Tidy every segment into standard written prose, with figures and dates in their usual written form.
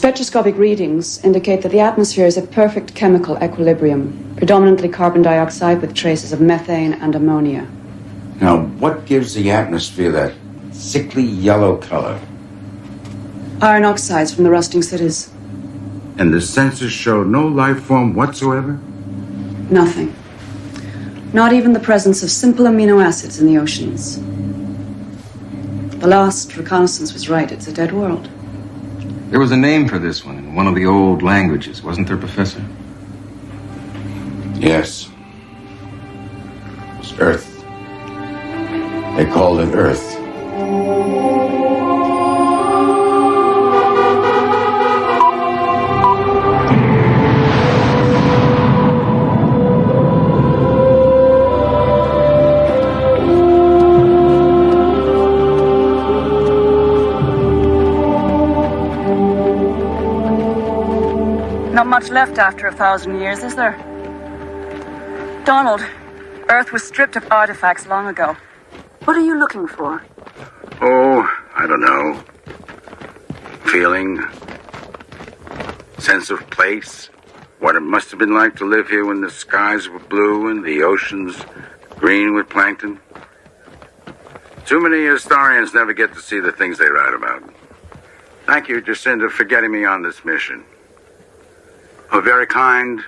Spectroscopic readings indicate that the atmosphere is a perfect chemical equilibrium, predominantly carbon dioxide with traces of methane and ammonia. Now, what gives the atmosphere that sickly yellow color? Iron oxides from the rusting cities. And the sensors show no life form whatsoever? Nothing. Not even the presence of simple amino acids in the oceans. The last reconnaissance was right. It's a dead world. There was a name for this one in one of the old languages, wasn't there, Professor? Yes. It's Earth. They called it Earth. Not much left after 1,000 years, is there? Donald, Earth was stripped of artifacts long ago. What are you looking for? Oh, I don't know. Feeling. Sense of place. What it must have been like to live here when the skies were blue and the oceans green with plankton. Too many historians never get to see the things they write about. Thank you, Jacinda, for getting me on this mission. A very kind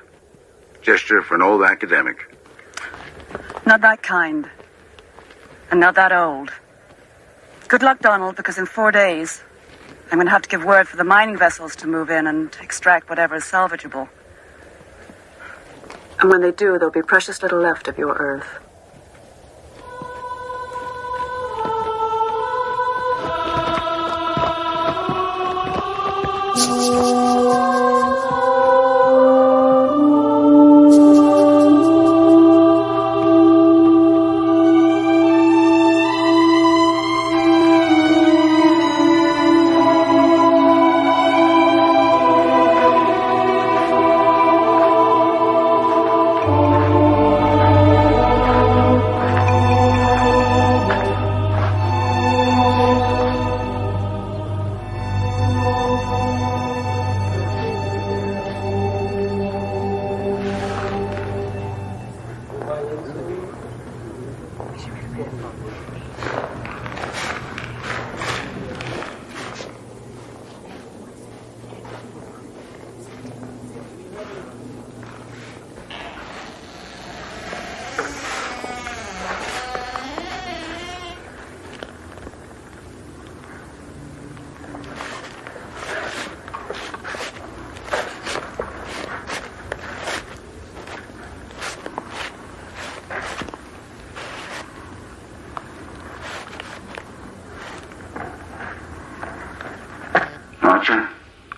gesture for an old academic. Not that kind. And not that old. Good luck, Donald, because in 4 days, I'm going to have to give word for the mining vessels to move in and extract whatever is salvageable. And when they do, there'll be precious little left of your Earth.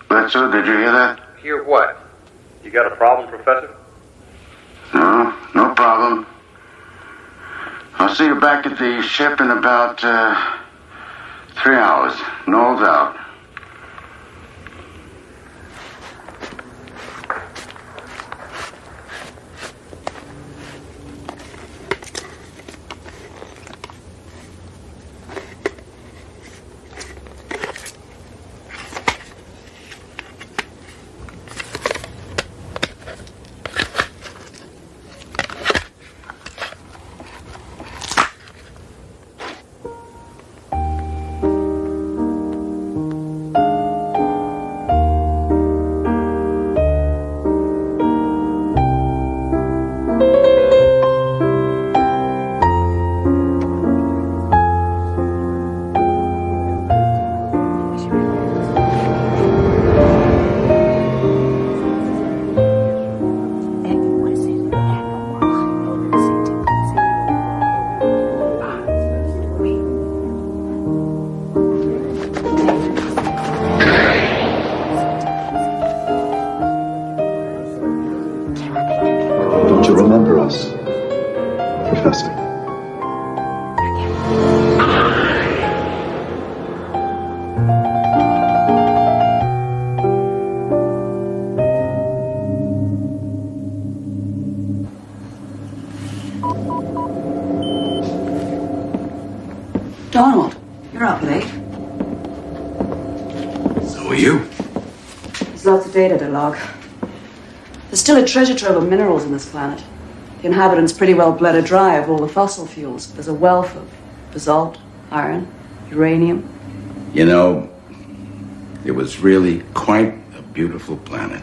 Bledsoe, did you hear that? Hear what? You got a problem, Professor? No problem. I'll see you back at the ship in about 3 hours. No doubt. To remember us, Professor. Donald, you're up late. So are you. There's lots of data to log. There's still a treasure trove of minerals on this planet. The inhabitants pretty well bled it dry of all the fossil fuels. There's a wealth of basalt, iron, uranium. You know, it was really quite a beautiful planet.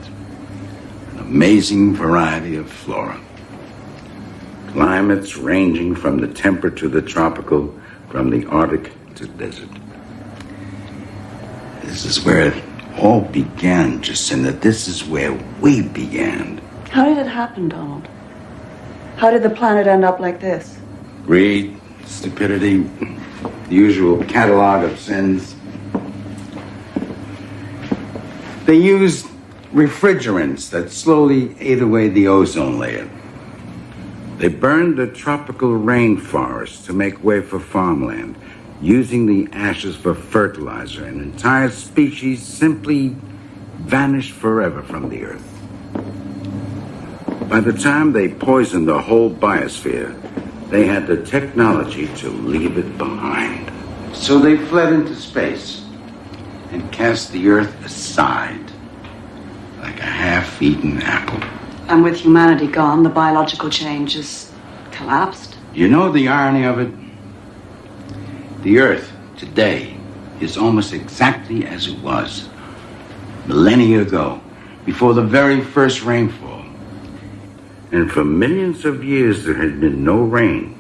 An amazing variety of flora. Climates ranging from the temperate to the tropical, from the Arctic to desert. This is where it all began, Jacinta. This is where we began. How did it happen, Donald? How did the planet end up like this? Greed, stupidity, the usual catalog of sins. They used refrigerants that slowly ate away the ozone layer. They burned the tropical rainforests to make way for farmland, using the ashes for fertilizer, and entire species simply vanished forever from the earth. By the time they poisoned the whole biosphere, they had the technology to leave it behind. So they fled into space and cast the earth aside like a half-eaten apple. And with humanity gone, the biological chain just collapsed. You know the irony of it? The Earth today is almost exactly as it was millennia ago, before the very first rainfall. And for millions of years there had been no rain.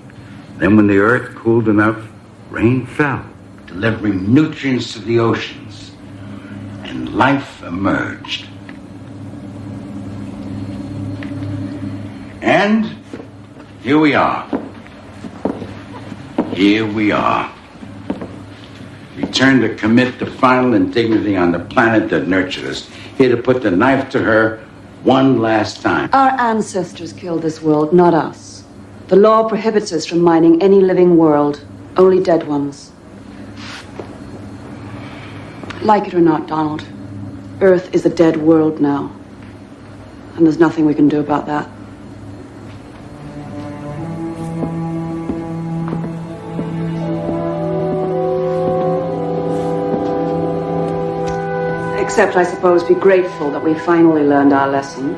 Then when the Earth cooled enough, rain fell, delivering nutrients to the oceans, and life emerged. And here we are. Here we are. Returned to commit the final indignity on the planet that nurtured us. Here to put the knife to her one last time. Our ancestors killed this world, not us. The law prohibits us from mining any living world, only dead ones. Like it or not, Donald, Earth is a dead world now. And there's nothing we can do about that. Except, I suppose, be grateful that we finally learned our lesson.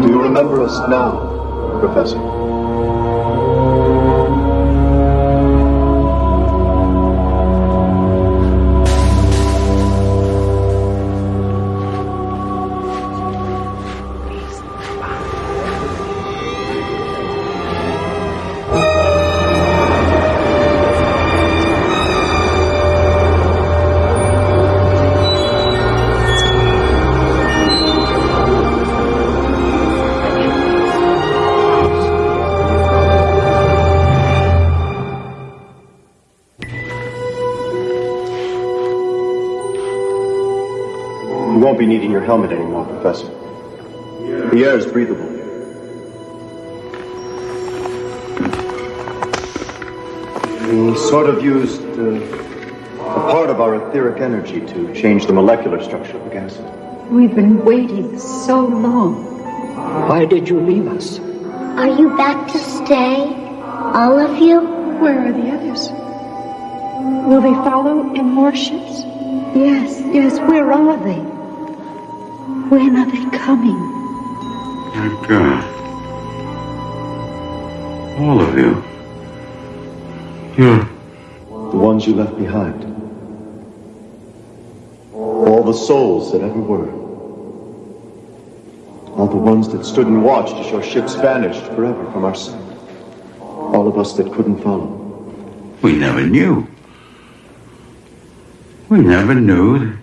Do you remember us now, Professor? You won't be needing your helmet anymore, Professor. The air is breathable. We sort of used a part of our etheric energy to change the molecular structure of the gas. We've been waiting so long. Why did you leave us? Are you back to stay? All of you? Where are the others? Will they follow in more ships? Yes, where are they? When are they coming? My God. All of you. You're... The ones you left behind. All the souls that ever were. All the ones that stood and watched as your ships vanished forever from our sight. All of us that couldn't follow. We never knew. We never knew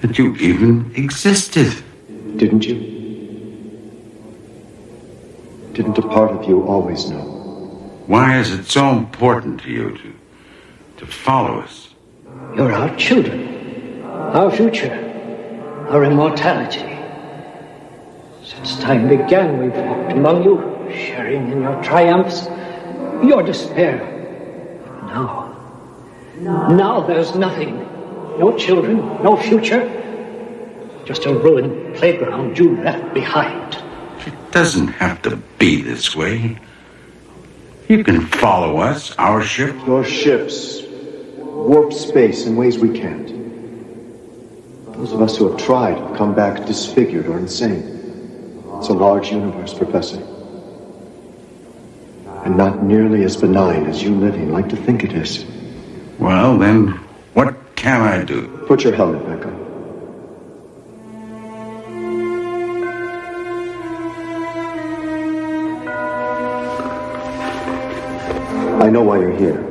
that you even existed. Didn't you? Didn't a part of you always know? Why is it so important to you to follow us? You're our children, our future, our immortality. Since time began, we've walked among you, sharing in your triumphs, your despair. But Now there's nothing. No children, no future. Just a ruined playground you left behind. It doesn't have to be this way. You can follow us, our ship. Your ships warp space in ways we can't. Those of us who have tried have come back disfigured or insane. It's a large universe, Professor. And not nearly as benign as you living like to think it is. Well, then, what can I do? Put your helmet back on. I know why you're here.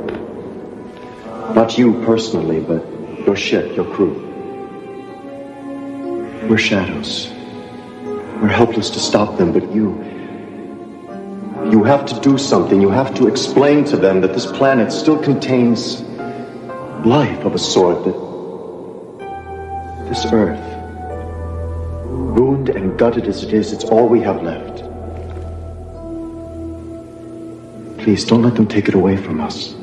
Not you personally, but your ship, your crew. We're shadows. We're helpless to stop them, but you have to do something. You have to explain to them that this planet still contains life of a sort, that this Earth, ruined and gutted as it is, it's all we have left. Please, don't let them take it away from us.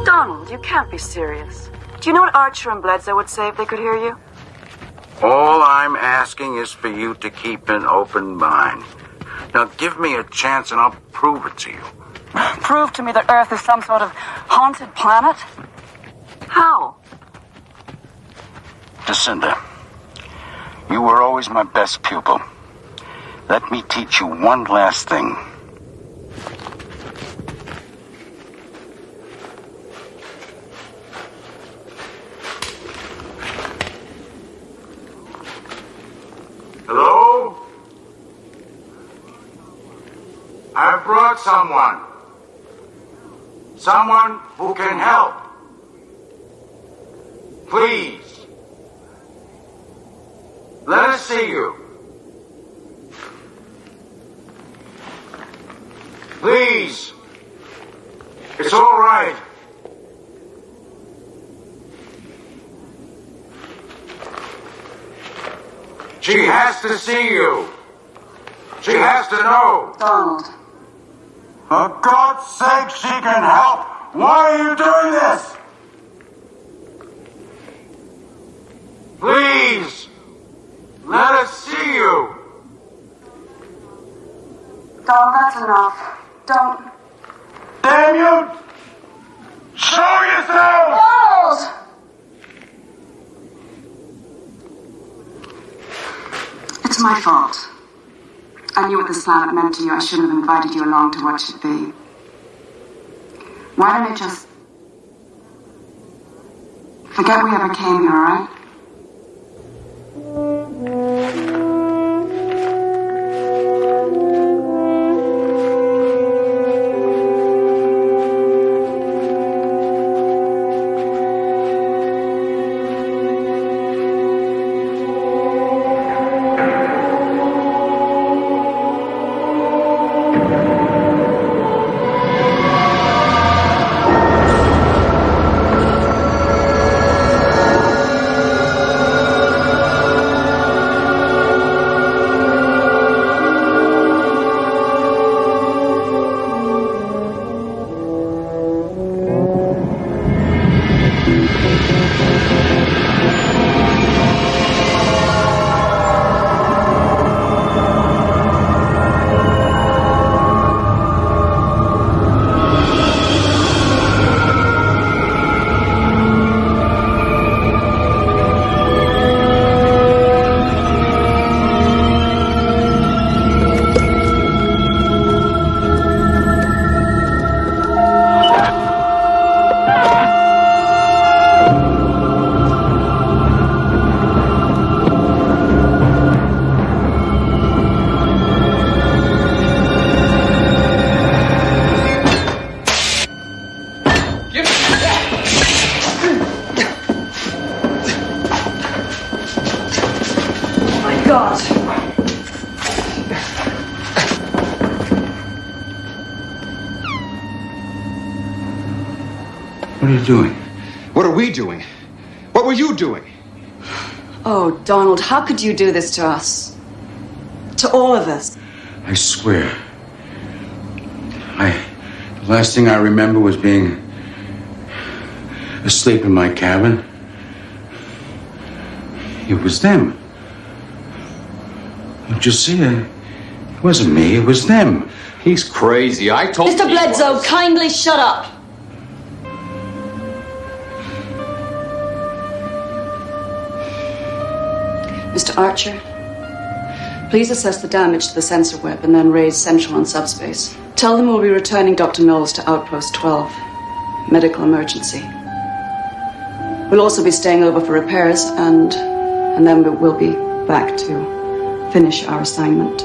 Donald, you can't be serious. Do you know what Archer and Bledsoe would say if they could hear you? All I'm asking is for you to keep an open mind. Now, give me a chance and I'll prove it to you. Prove to me that Earth is some sort of haunted planet? How? Jacinda, you were always my best pupil. Let me teach you one last thing. Hello? I've brought someone. Someone who can help. Please. Let us see you. Please. It's all right. She has to see you. She has to know. Donald. For God's sake, she can help. Why are you doing this? Please. Let us see you. Donald, that's enough. Don't. Damn you! Show yourself! Donald! It's my fault. I knew what this planet meant to you. I shouldn't have invited you along to watch it be. Why don't I just forget we ever came here, all right? What are you doing? What are we doing? What were you doing? Oh, Donald, how could you do this to us? To all of us? I swear. The last thing I remember was being asleep in my cabin. It was them. Don't you see it? It wasn't me, it was them. He's crazy. I told Mr. Bledsoe, kindly shut up. Mr. Archer, please assess the damage to the sensor web and then raise Central on subspace. Tell them we'll be returning Dr. Knowles to Outpost 12. Medical emergency. We'll also be staying over for repairs and then we'll be back to finish our assignment.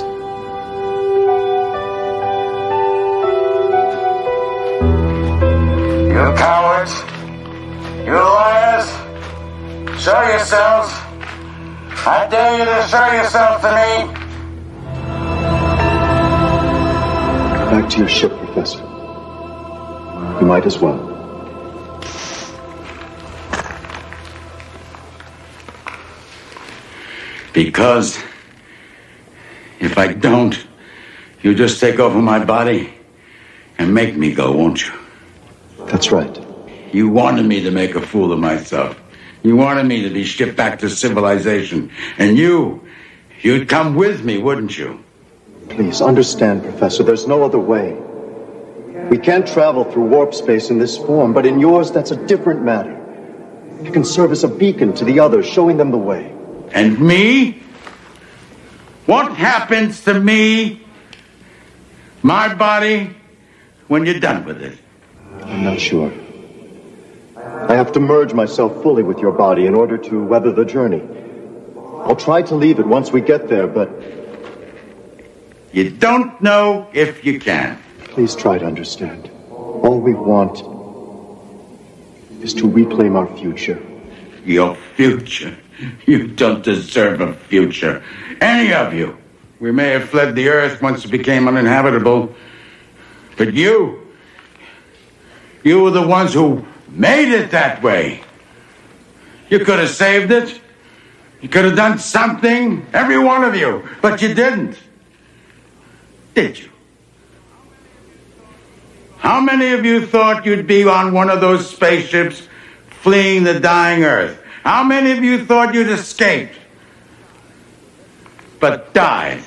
You cowards! You liars! Show yourselves! I dare you to show yourself to me! Back to your ship, Professor. You might as well. Because if I don't, you'll just take over my body and make me go, won't you? That's right. You wanted me to make a fool of myself. You wanted me to be shipped back to civilization. And you'd come with me, wouldn't you? Please understand, Professor, there's no other way. We can't travel through warp space in this form, but in yours, that's a different matter. You can serve as a beacon to the others, showing them the way. And me? What happens to me, my body, when you're done with it? I'm not sure. I have to merge myself fully with your body in order to weather the journey. I'll try to leave it once we get there, but... You don't know if you can. Please try to understand. All we want is to reclaim our future. Your future? You don't deserve a future. Any of you. We may have fled the Earth once it became uninhabitable. But you were the ones who made it that way. You could have saved it. You could have done something, every one of you. But you didn't. Did you? How many of you thought you'd be on one of those spaceships fleeing the dying Earth? How many of you thought you'd escaped, but died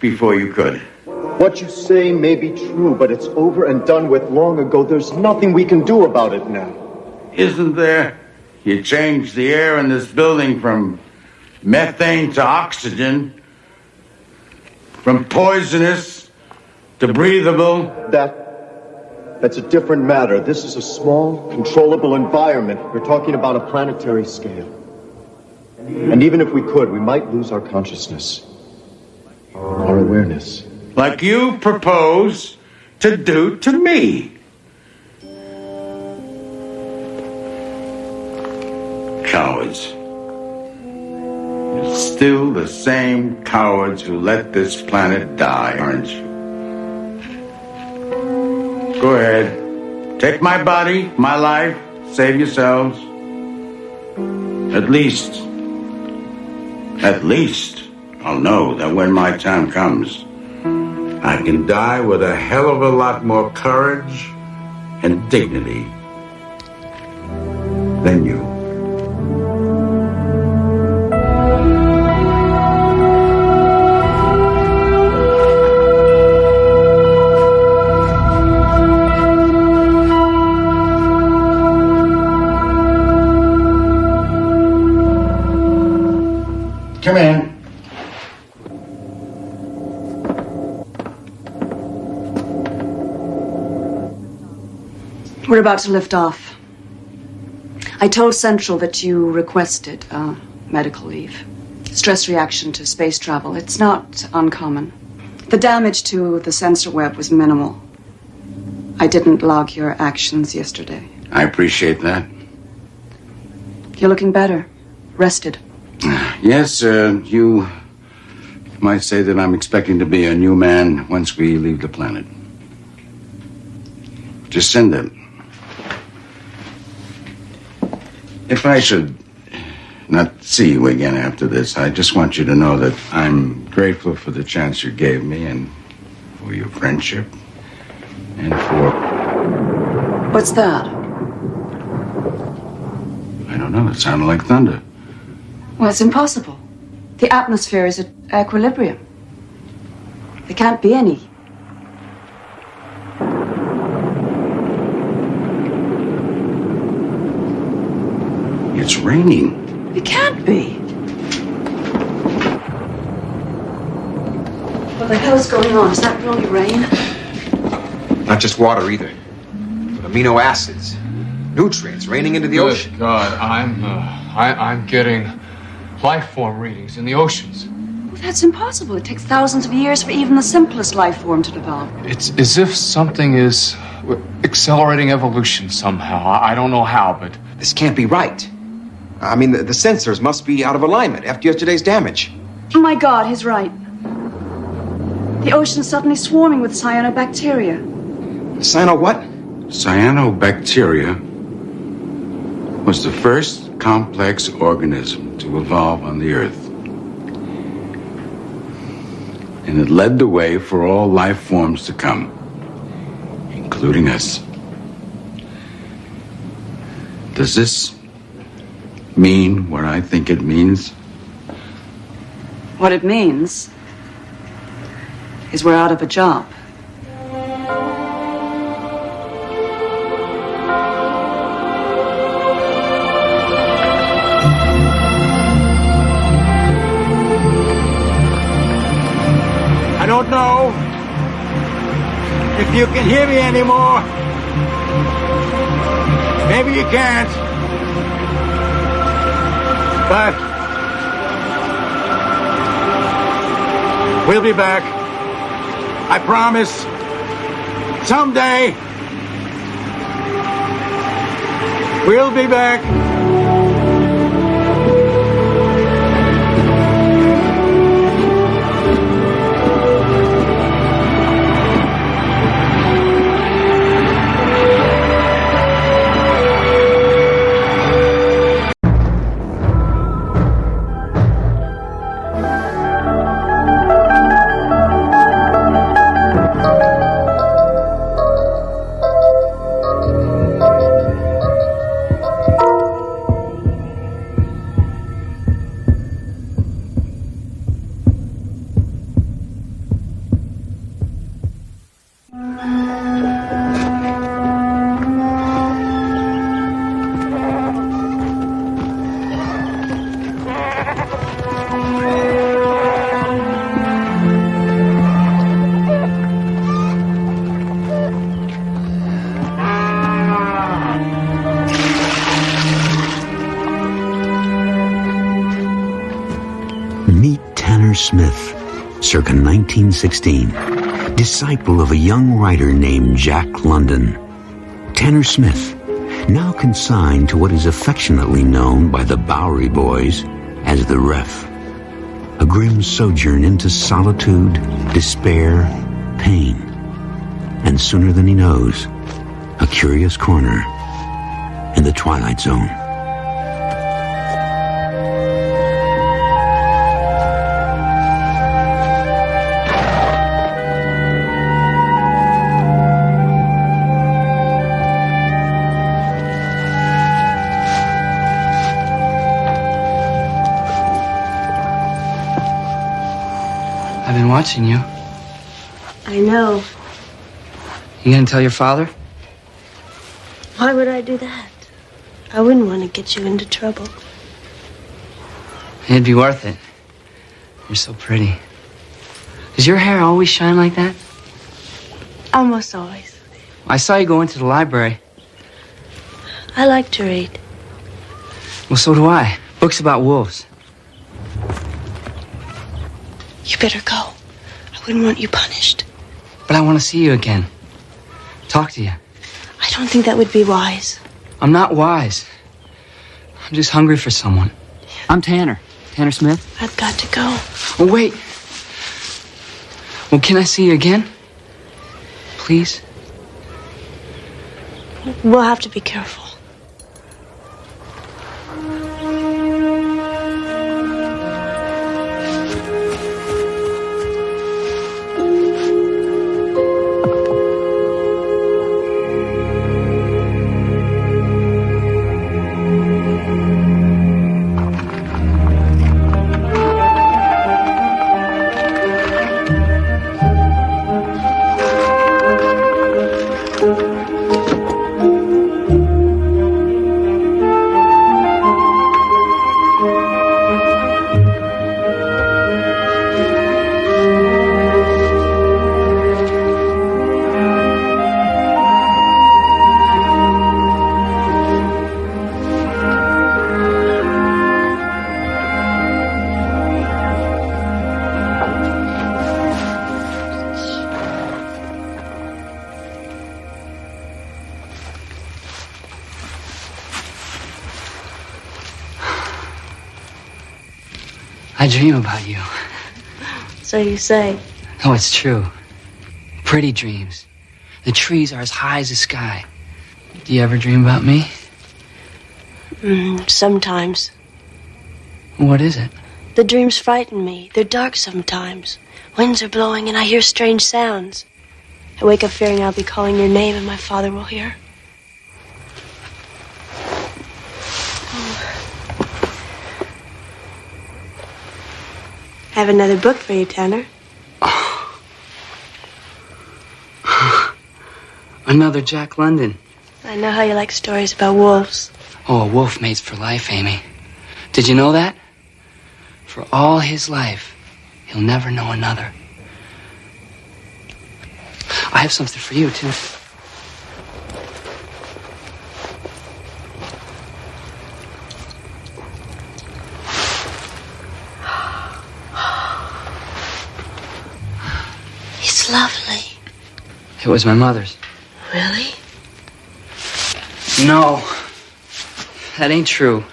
before you could? What you say may be true, but it's over and done with long ago. There's nothing we can do about it now. Isn't there? You changed the air in this building from methane to oxygen, from poisonous to breathable. That's a different matter. This is a small, controllable environment. We're talking about a planetary scale. And even if we could, we might lose our consciousness, our awareness. Like you propose to do to me. Cowards. You're still the same cowards who let this planet die, aren't you? Go ahead. Take my body, my life. Save yourselves. At least, I'll know that when my time comes, I can die with a hell of a lot more courage and dignity than you. Come in. We're about to lift off. I told Central that you requested medical leave. Stress reaction to space travel. It's not uncommon. The damage to the sensor web was minimal. I didn't log your actions yesterday. I appreciate that. You're looking better. Rested. Yes, you might say that I'm expecting to be a new man once we leave the planet. Jacinda, If I should not see you again after this, I just want you to know that I'm grateful for the chance you gave me and for your friendship and for... What's that? I don't know. It sounded like thunder. Well, it's impossible. The atmosphere is at equilibrium. There can't be any. It's raining. It can't be. What the hell is going on? Is that really rain? Not just water either, but amino acids, nutrients raining into the ocean. Good God, I'm getting life form readings in the oceans. Well, that's impossible. It takes thousands of years for even the simplest life form to develop. It's as if something is accelerating evolution somehow. I don't know how, but... This can't be right. I mean, the sensors must be out of alignment after yesterday's damage. Oh my God, he's right. The ocean's suddenly swarming with cyanobacteria. Cyano what? Cyanobacteria was the first complex organism to evolve on the Earth. And it led the way for all life forms to come, including us. Does this mean what I think it means? What it means is we're out of a job. I don't know if you can hear me anymore. Maybe you can't. But we'll be back. I promise. Someday we'll be back. Smith, circa 1916, disciple of a young writer named Jack London. Tanner Smith, now consigned to what is affectionately known by the Bowery Boys as the Ref. A grim sojourn into solitude, despair, pain, and sooner than he knows, a curious corner in the Twilight Zone. I've been watching you. I know. You gonna tell your father? Why would I do that? I wouldn't want to get you into trouble. It'd be worth it. You're so pretty. Does your hair always shine like that? Almost always. I saw you go into the library. I like to read. Well, so do I. Books about wolves. You better go. I wouldn't want you punished. But I want to see you again. Talk to you. I don't think that would be wise. I'm not wise. I'm just hungry for someone. I'm Tanner. Tanner Smith. I've got to go. Oh, wait. Well, can I see you again? Please? We'll have to be careful. I dream about you. So you say. Oh, it's true. Pretty dreams. The trees are as high as the sky. Do you ever dream about me? Sometimes. What is it? The dreams frighten me. They're dark sometimes. Winds are blowing and I hear strange sounds. I wake up fearing I'll be calling your name and my father will hear. I have another book for you, Tanner. Another Jack London. I know how you like stories about wolves. Oh, a wolf mates for life, Amy. Did you know that? For all his life, he'll never know another. I have something for you, too. It's lovely. It was my mother's. Really? No. That ain't true.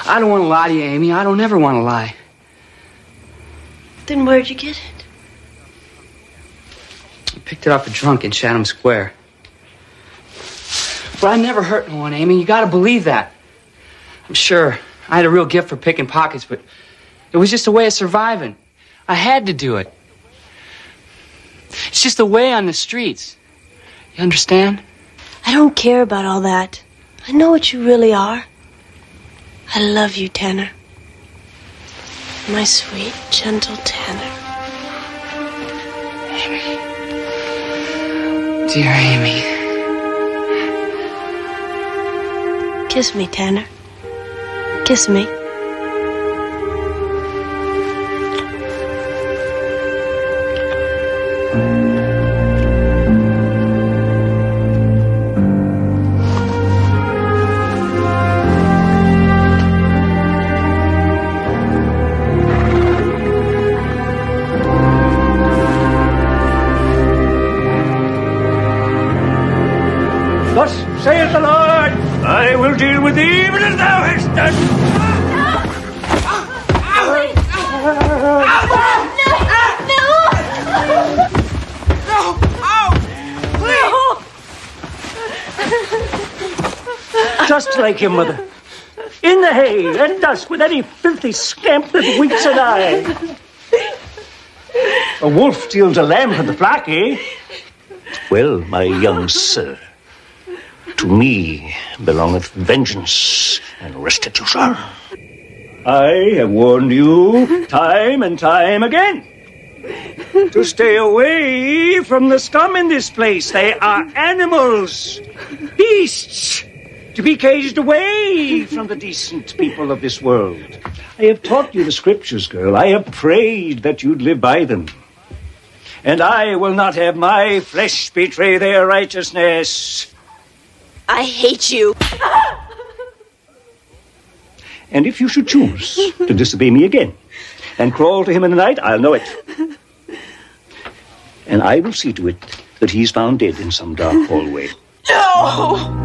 I don't want to lie to you, Amy. I don't ever want to lie. Then where'd you get it? I picked it off a drunk in Chatham Square. But I never hurt no one, Amy. You gotta believe that. I'm sure I had a real gift for picking pockets, but it was just a way of surviving. I had to do it. It's just a way on the streets. You understand? I don't care about all that. I know what you really are. I love you, Tanner. My sweet, gentle Tanner. Amy. Dear Amy. Kiss me, Tanner. Kiss me. Thus saith the Lord, I will deal with thee even as thou hast done. Just like your mother. In the hay at dusk with any filthy scamp that winks an eye. A wolf steals a lamb from the flock, eh? Well, my young sir, to me belongeth vengeance and restitution. I have warned you time and time again to stay away from the scum in this place. They are animals, beasts, to be caged away from the decent people of this world. I have taught you the scriptures, girl. I have prayed that you'd live by them. And I will not have my flesh betray their righteousness. I hate you. And if you should choose to disobey me again and crawl to him in the night, I'll know it. And I will see to it that he's found dead in some dark hallway. No!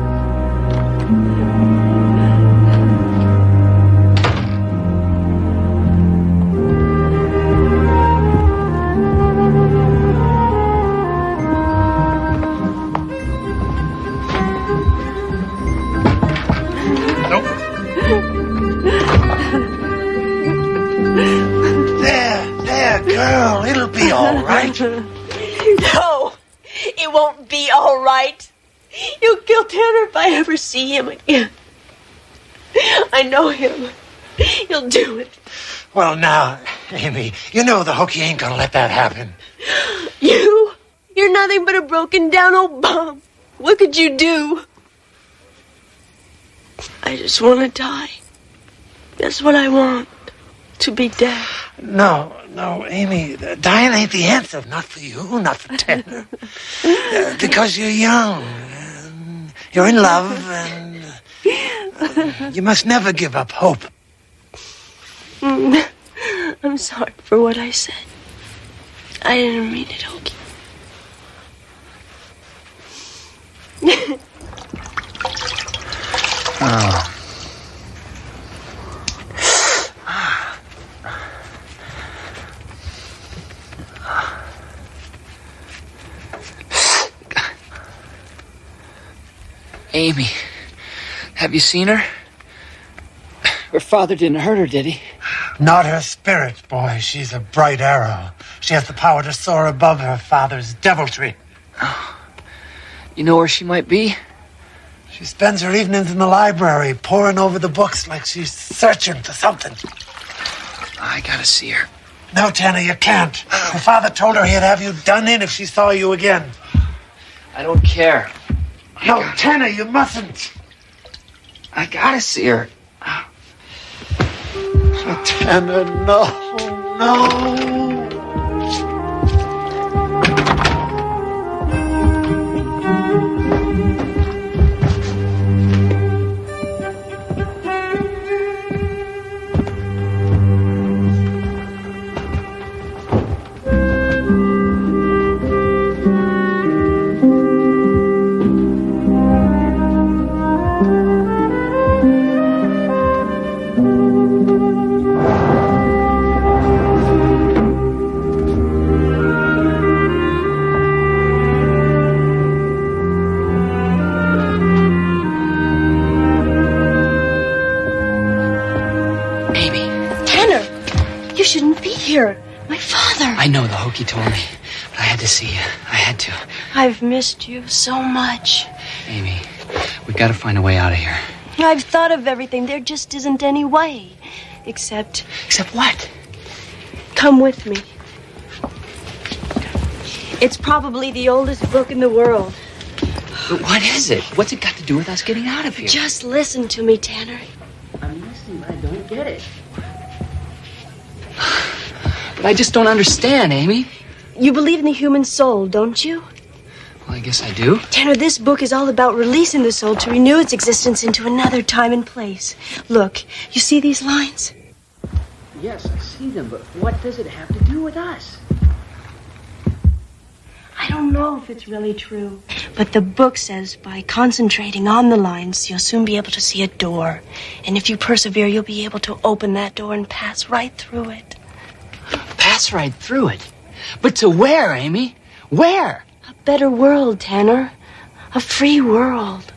Girl, it'll be all right. No, it won't be all right. You'll kill Tanner if I ever see him again. I know him. He'll do it. Well, now, Amy, you know the hooky ain't gonna let that happen. You're nothing but a broken down old bum. What could you do? I just want to die. That's what I want. To be dead. No, Amy, dying ain't the answer. Not for you, not for Tanner. Because you're young, and you're in love, and you must never give up hope. I'm sorry for what I said. I didn't mean it, Hokey. Oh. Amy. Have you seen her? Her father didn't hurt her, did he? Not her spirit, boy. She's a bright arrow. She has the power to soar above her father's deviltry. Oh. You know where she might be? She spends her evenings in the library, poring over the books like she's searching for something. I gotta see her. No, Tanner, you can't. Her father told her he'd have you done in if she saw you again. I don't care. No, Tanner, you mustn't. I gotta see her. Oh, Tanner, no. My father. I know, the hokey told me. But I had to see you. I had to. I've missed you so much. Amy, we've got to find a way out of here. I've thought of everything. There just isn't any way. Except... Except what? Come with me. It's probably the oldest book in the world. But what is it? What's it got to do with us getting out of here? Just listen to me, Tanner. I'm listening, but I don't get it. But I just don't understand, Amy. You believe in the human soul, don't you? Well, I guess I do. Tanner, this book is all about releasing the soul to renew its existence into another time and place. Look, you see these lines? Yes, I see them, but what does it have to do with us? I don't know if it's really true. But the book says by concentrating on the lines, you'll soon be able to see a door. And if you persevere, you'll be able to open that door and pass right through it. Pass right through it? But to where, Amy? Where? A better world, Tanner. A free world.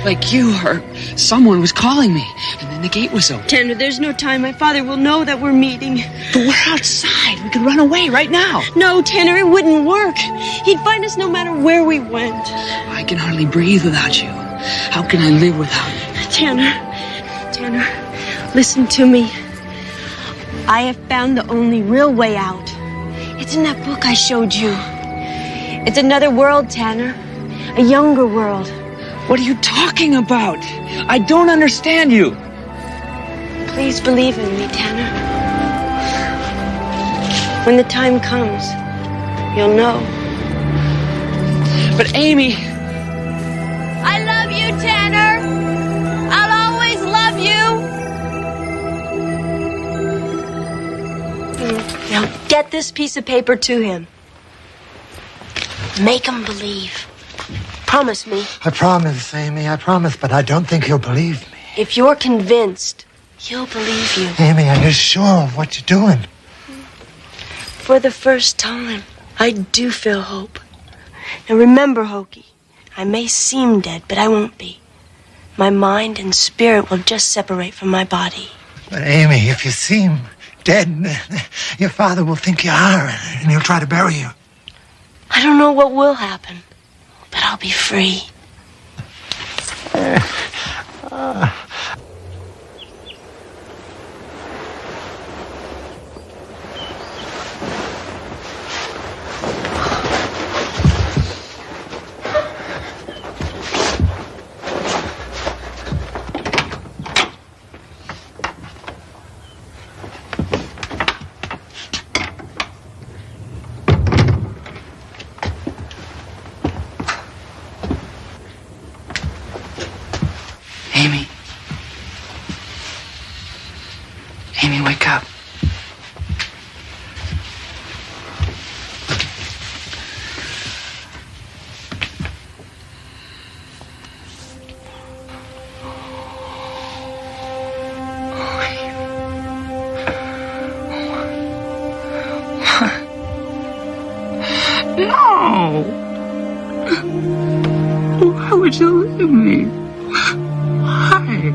like you or someone was calling me, and then the gate was open. Tanner, there's no time. My father will know that we're meeting. But we're outside. We could run away right now. No, Tanner, it wouldn't work. He'd find us no matter where we went. I can hardly breathe without you. How can I live without you? Tanner, listen to me. I have found the only real way out. It's in that book I showed you. It's another world, Tanner. A younger world. What are you talking about? I don't understand you. Please believe in me, Tanner. When the time comes, you'll know. But Amy... I love you, Tanner. I'll always love you. Now get this piece of paper to him. Make him believe. Promise me. I promise, Amy, I promise, but I don't think he'll believe me. If you're convinced, he'll believe you. Amy, are you sure of what you're doing? For the first time, I do feel hope. Now remember, Hokey, I may seem dead, but I won't be. My mind and spirit will just separate from my body. But Amy, if you seem dead, your father will think you are, and he'll try to bury you. I don't know what will happen, but I'll be free. Amy, wake up. No! Why would you leave me? Why?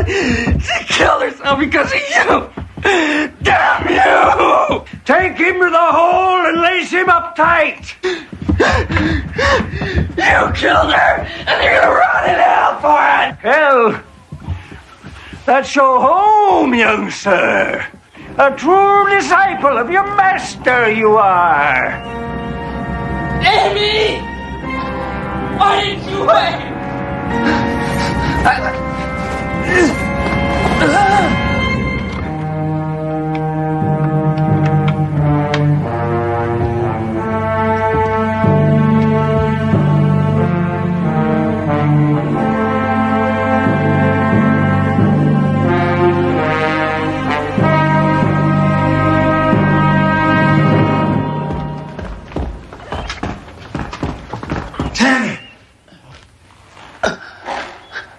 She killed herself because of you! Damn you! Take him to the hole and lace him up tight! You killed her, and you're gonna rot in hell for it! Hell, that's your home, young sir. A true disciple of your master you are. Amy! Why didn't you wait? Tanner!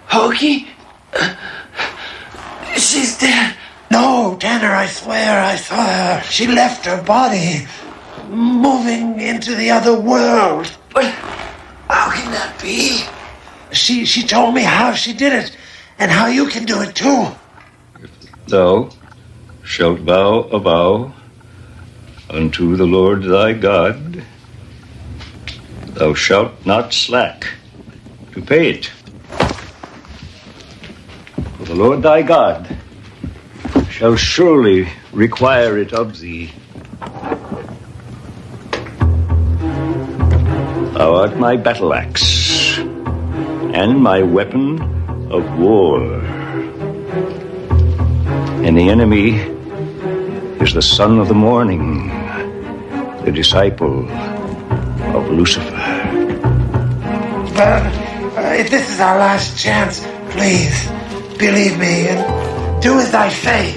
Hokey? She's dead. No, Tanner, I swear I saw her. She left her body. moving into the other world. But how can that be? She told me how she did it, and how you can do it too. Thou shalt vow a vow unto the Lord thy God. Thou shalt not slack to pay it. For the Lord thy God shall surely require it of thee. Thou art my battle axe and my weapon of war. And the enemy is the son of the morning, the disciple of Lucifer. If this is our last chance, please, believe me and do as I say.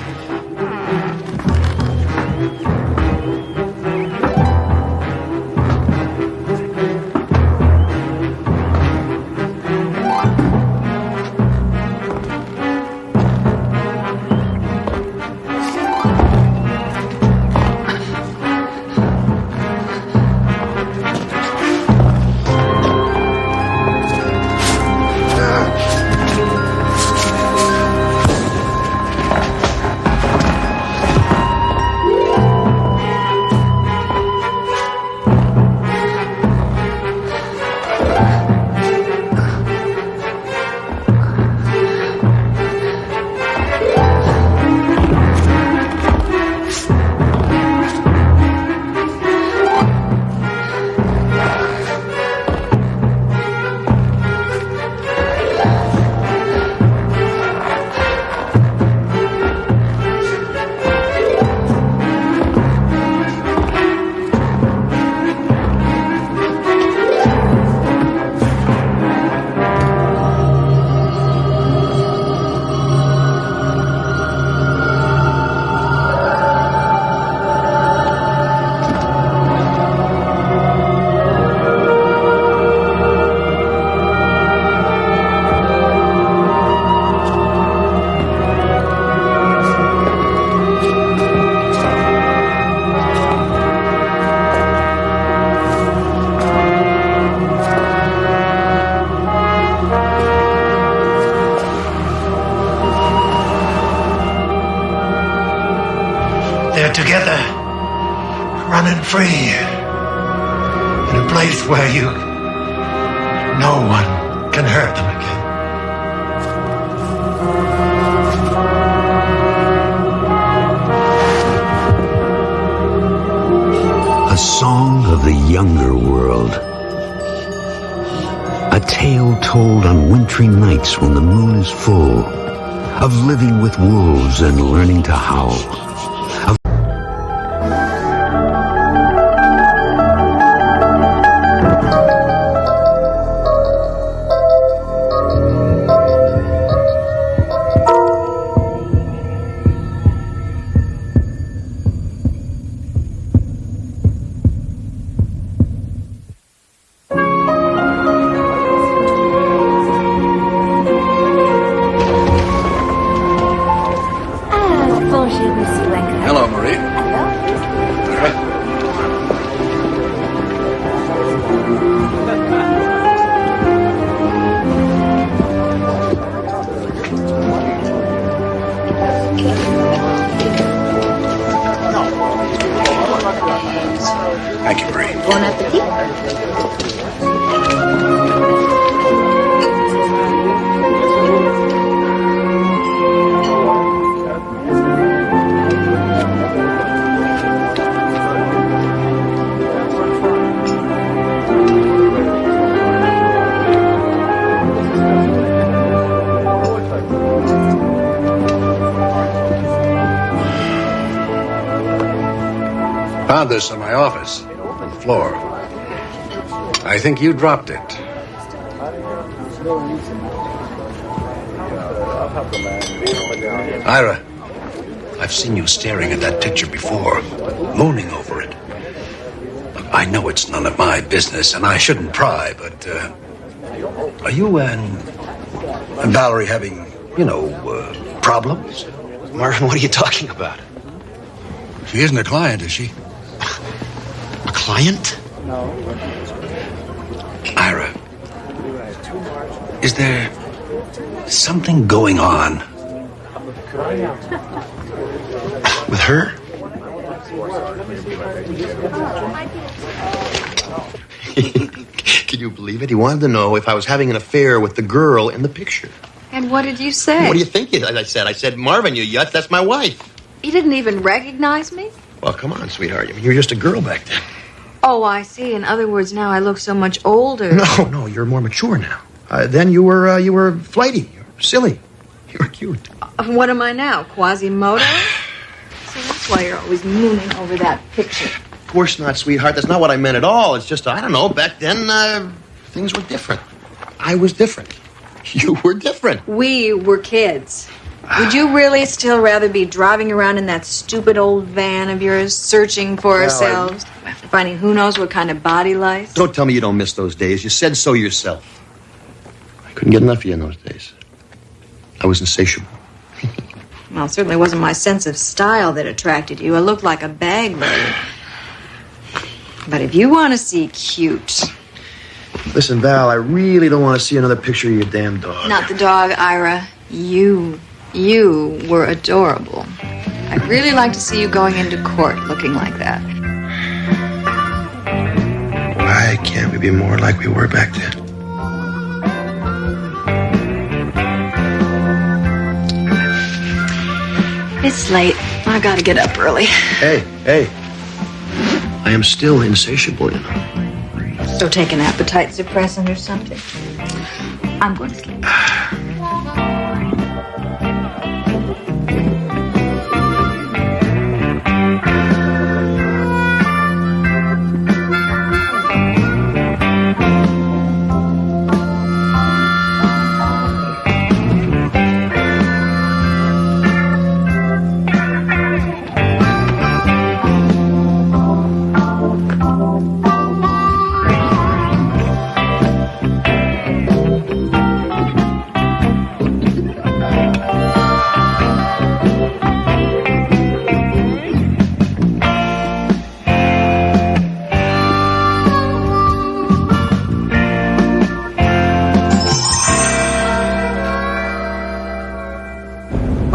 Together, running free, in a place where no one can hurt them again. A song of the younger world. A tale told on wintry nights when the moon is full, of living with wolves and learning to howl. Hello, Marie. Thank you, Marie. Bon appetit. Found this in my office, on the floor. I think you dropped it. Ira, I've seen you staring at that picture before, mooning over it. I know it's none of my business, and I shouldn't pry, but are you and Valerie having, problems? Marvin, what are you talking about? She isn't a client, is she? client? Ira, is there something going on with her? Can you believe it? He wanted to know if I was having an affair with the girl in the picture. And what did you say? What do you think I said? I said, Marvin, you yut, that's my wife. You didn't even recognize me? Well, come on, sweetheart. I mean, you were just a girl back then. Oh, I see. In other words, now I look so much older. No, you're more mature now. Then you were flighty, you were silly, you were cute. What am I now, Quasimodo? So that's why you're always mooning over that picture. Of course not, sweetheart. That's not what I meant at all. It's just, I don't know, back then, things were different. I was different. You were different. We were kids. Would you really still rather be driving around in that stupid old van of yours, searching for ourselves, finding who knows what kind of body lice? Don't tell me you don't miss those days. You said so yourself. I couldn't get enough of you in those days. I was insatiable. Well, it certainly wasn't my sense of style that attracted you. I looked like a bag lady. But if you want to see cute... Listen, Val, I really don't want to see another picture of your damn dog. Not the dog, Ira. You were adorable. I'd really like to see you going into court looking like that. Why can't we be more like we were back then? It's late. I gotta get up early. Hey. I am still insatiable, you know. So take an appetite suppressant or something. I'm going to sleep.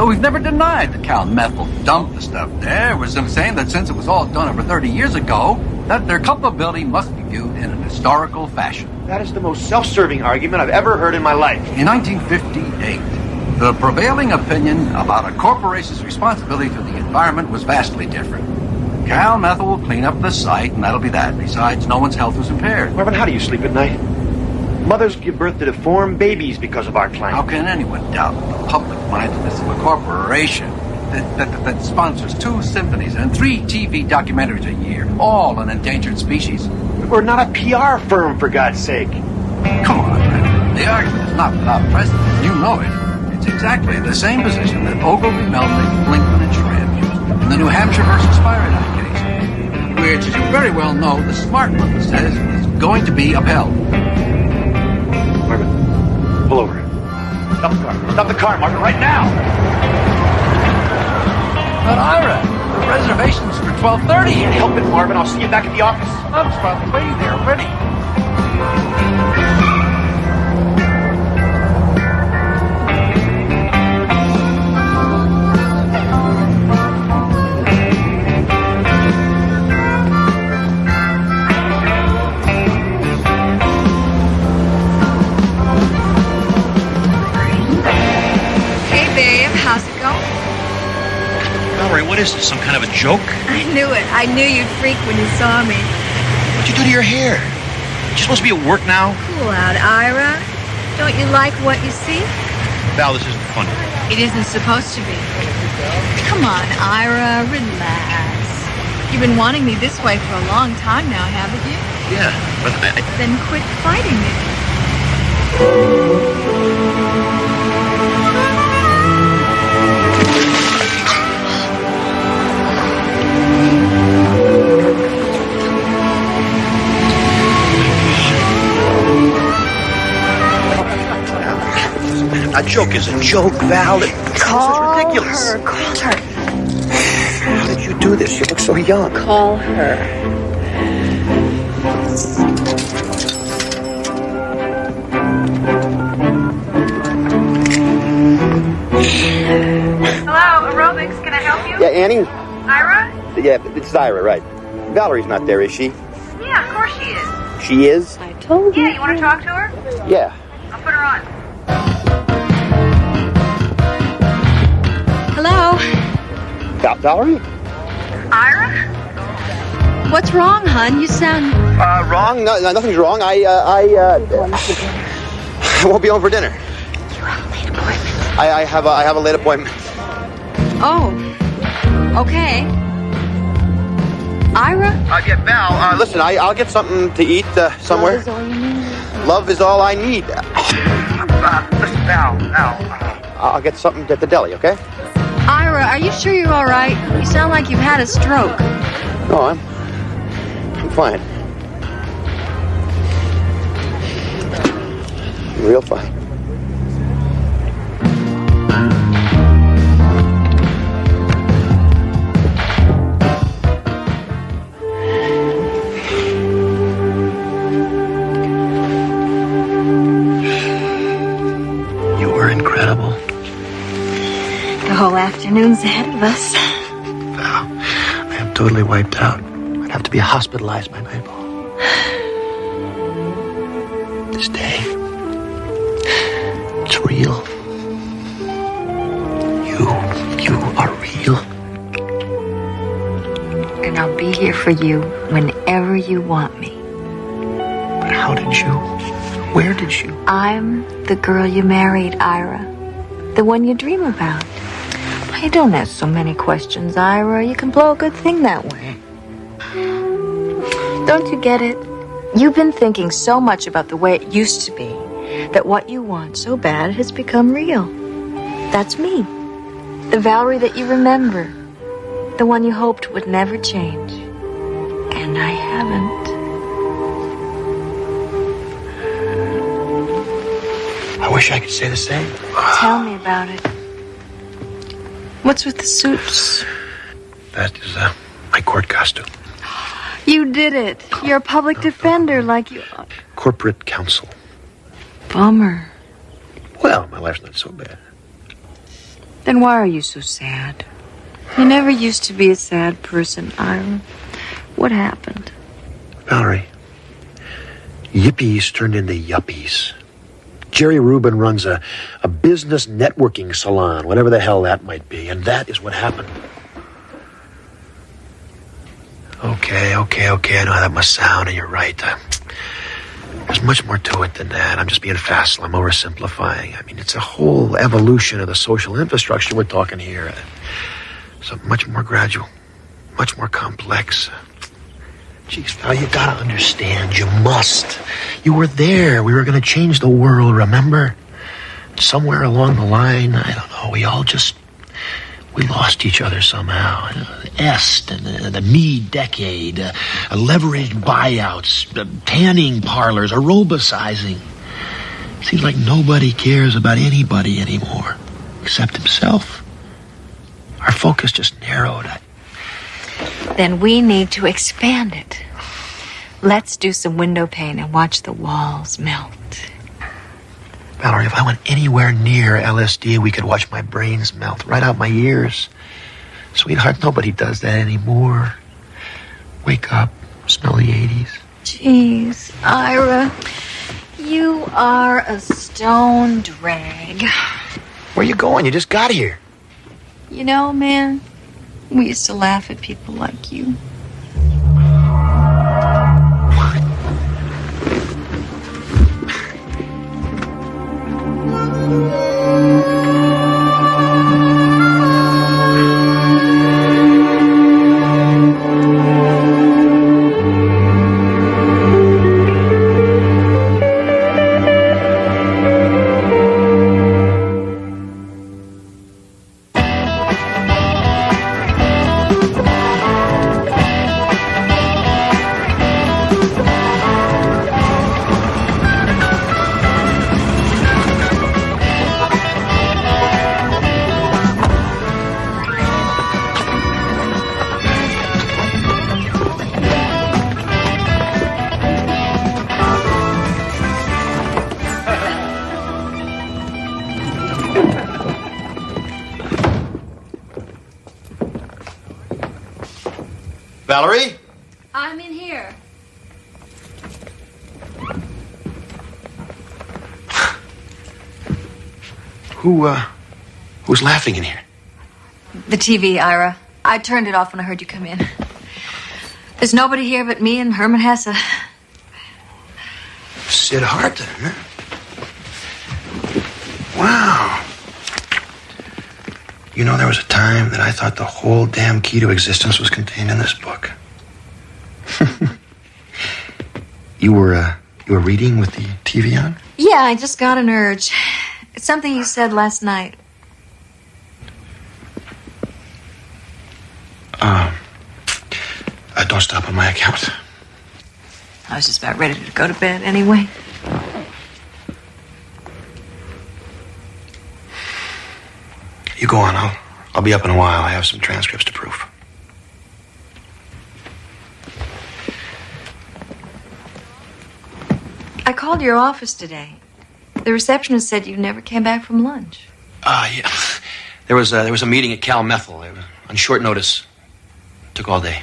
We've never denied that Cal Methyl dumped the stuff there. We're simply saying that since it was all done over 30 years ago, that their culpability must be viewed in an historical fashion. That is the most self-serving argument I've ever heard in my life. In 1958, the prevailing opinion about a corporation's responsibility to the environment was vastly different. Cal Methyl will clean up the site, and that'll be that. Besides, no one's health was impaired. Marvin, how do you sleep at night? Mothers give birth to deformed babies because of our climate. How can anyone doubt the public-mindedness of a corporation that sponsors 2 symphonies and 3 TV documentaries a year, all on endangered species? We're not a PR firm, for God's sake. Come on, man. The argument is not without precedent. You know it. It's exactly the same position that Ogilvy, Melvin, Blinkman, and Schramm used in the New Hampshire versus Faraday case, which, as you very well know, the smart one says is going to be upheld. Marvin, pull over. Stop the car. Stop the car, Marvin, right now! But Ira, the reservation's for 12:30. Can't help it, Marvin. I'll see you back at the office. I'm probably waiting there already. What is this, some kind of a joke? I knew it. I knew you'd freak when you saw me. What'd you do to your hair? You're supposed to be at work now? Cool out, Ira. Don't you like what you see? Val, this isn't funny. It isn't supposed to be. Come on, Ira, relax. You've been wanting me this way for a long time now, haven't you? Yeah, but I... Then quit fighting me. A joke is a joke, Val. Call ridiculous. her. Call her. How did you do this? You look so young. Call her. Hello, aerobics. Can I help you? Yeah, Annie? Ira? Yeah, it's Ira, right. Valerie's not there, is she? Yeah, of course she is. She is? I told you. Yeah, you want to talk to her? Yeah. I'll put her on. Hello? Valerie? Ira? What's wrong, hon? You sound... Wrong? No, nothing's wrong. I won't be home for dinner. You have a late appointment. I have a late appointment. Oh. Okay. Ira? Yeah, Val, listen, I'll get something to eat somewhere. Love is all you need. Love is all I need. Listen, Val, I'll get something at the deli, okay? Ira, are you sure you're all right? You sound like you've had a stroke. No, I'm fine. I'm real fine. You were incredible. The whole afternoon's ahead of us. Val, I am totally wiped out. I'd have to be hospitalized by nightfall. This day, it's real. You are real. And I'll be here for you whenever you want me. But how did you? Where did you? I'm the girl you married, Ira. The one you dream about. Why, don't ask so many questions, Ira. You can blow a good thing that way. Don't you get it? You've been thinking so much about the way it used to be that what you want so bad has become real. That's me. The Valerie that you remember. The one you hoped would never change. And I haven't. I wish I could say the same. Tell me about it. What's with the suits? That is my court costume. You did it. You're a public defender like you are. Corporate counsel. Bummer. Well, my life's not so bad. Then why are you so sad? You never used to be a sad person, Ira. What happened? Valerie, yippies turned into yuppies. Jerry Rubin runs a business networking salon, whatever the hell that might be, and that is what happened. Okay, I know how that must sound, and you're right. There's much more to it than that. I'm just being facile. I'm oversimplifying. I mean, it's a whole evolution of the social infrastructure we're talking here. Something much more gradual, much more complex. Jeez, Val, you gotta understand. You must. You were there. We were gonna change the world, remember? Somewhere along the line, I don't know, we lost each other somehow. The Est and the me decade, leveraged buyouts, tanning parlors, aerobicizing. Seems like nobody cares about anybody anymore, except himself. Our focus just narrowed. Then we need to expand it. Let's do some window pane and watch the walls melt. Valerie, if I went anywhere near LSD, we could watch my brains melt right out my ears. Sweetheart, nobody does that anymore. Wake up, smell the 80s. Jeez, Ira, you are a stone drag. Where you going? You just got here. You know, man, we used to laugh at people like you. Valerie? I'm in here. Who's laughing in here? The TV, Ira. I turned it off when I heard you come in. There's nobody here but me and Herman Hesse. Sid Harton, huh? Wow. You know, there was a time that I thought the whole damn key to existence was contained in this book. You were reading with the TV on? Yeah, I just got an urge. It's something you said last night. Don't stop on my account. I was just about ready to go to bed anyway. You go on. I'll be up in a while. I have some transcripts to proof. I called your office today. The receptionist said you never came back from lunch. Yeah. There was a meeting at Cal Methyl on short notice. Took all day.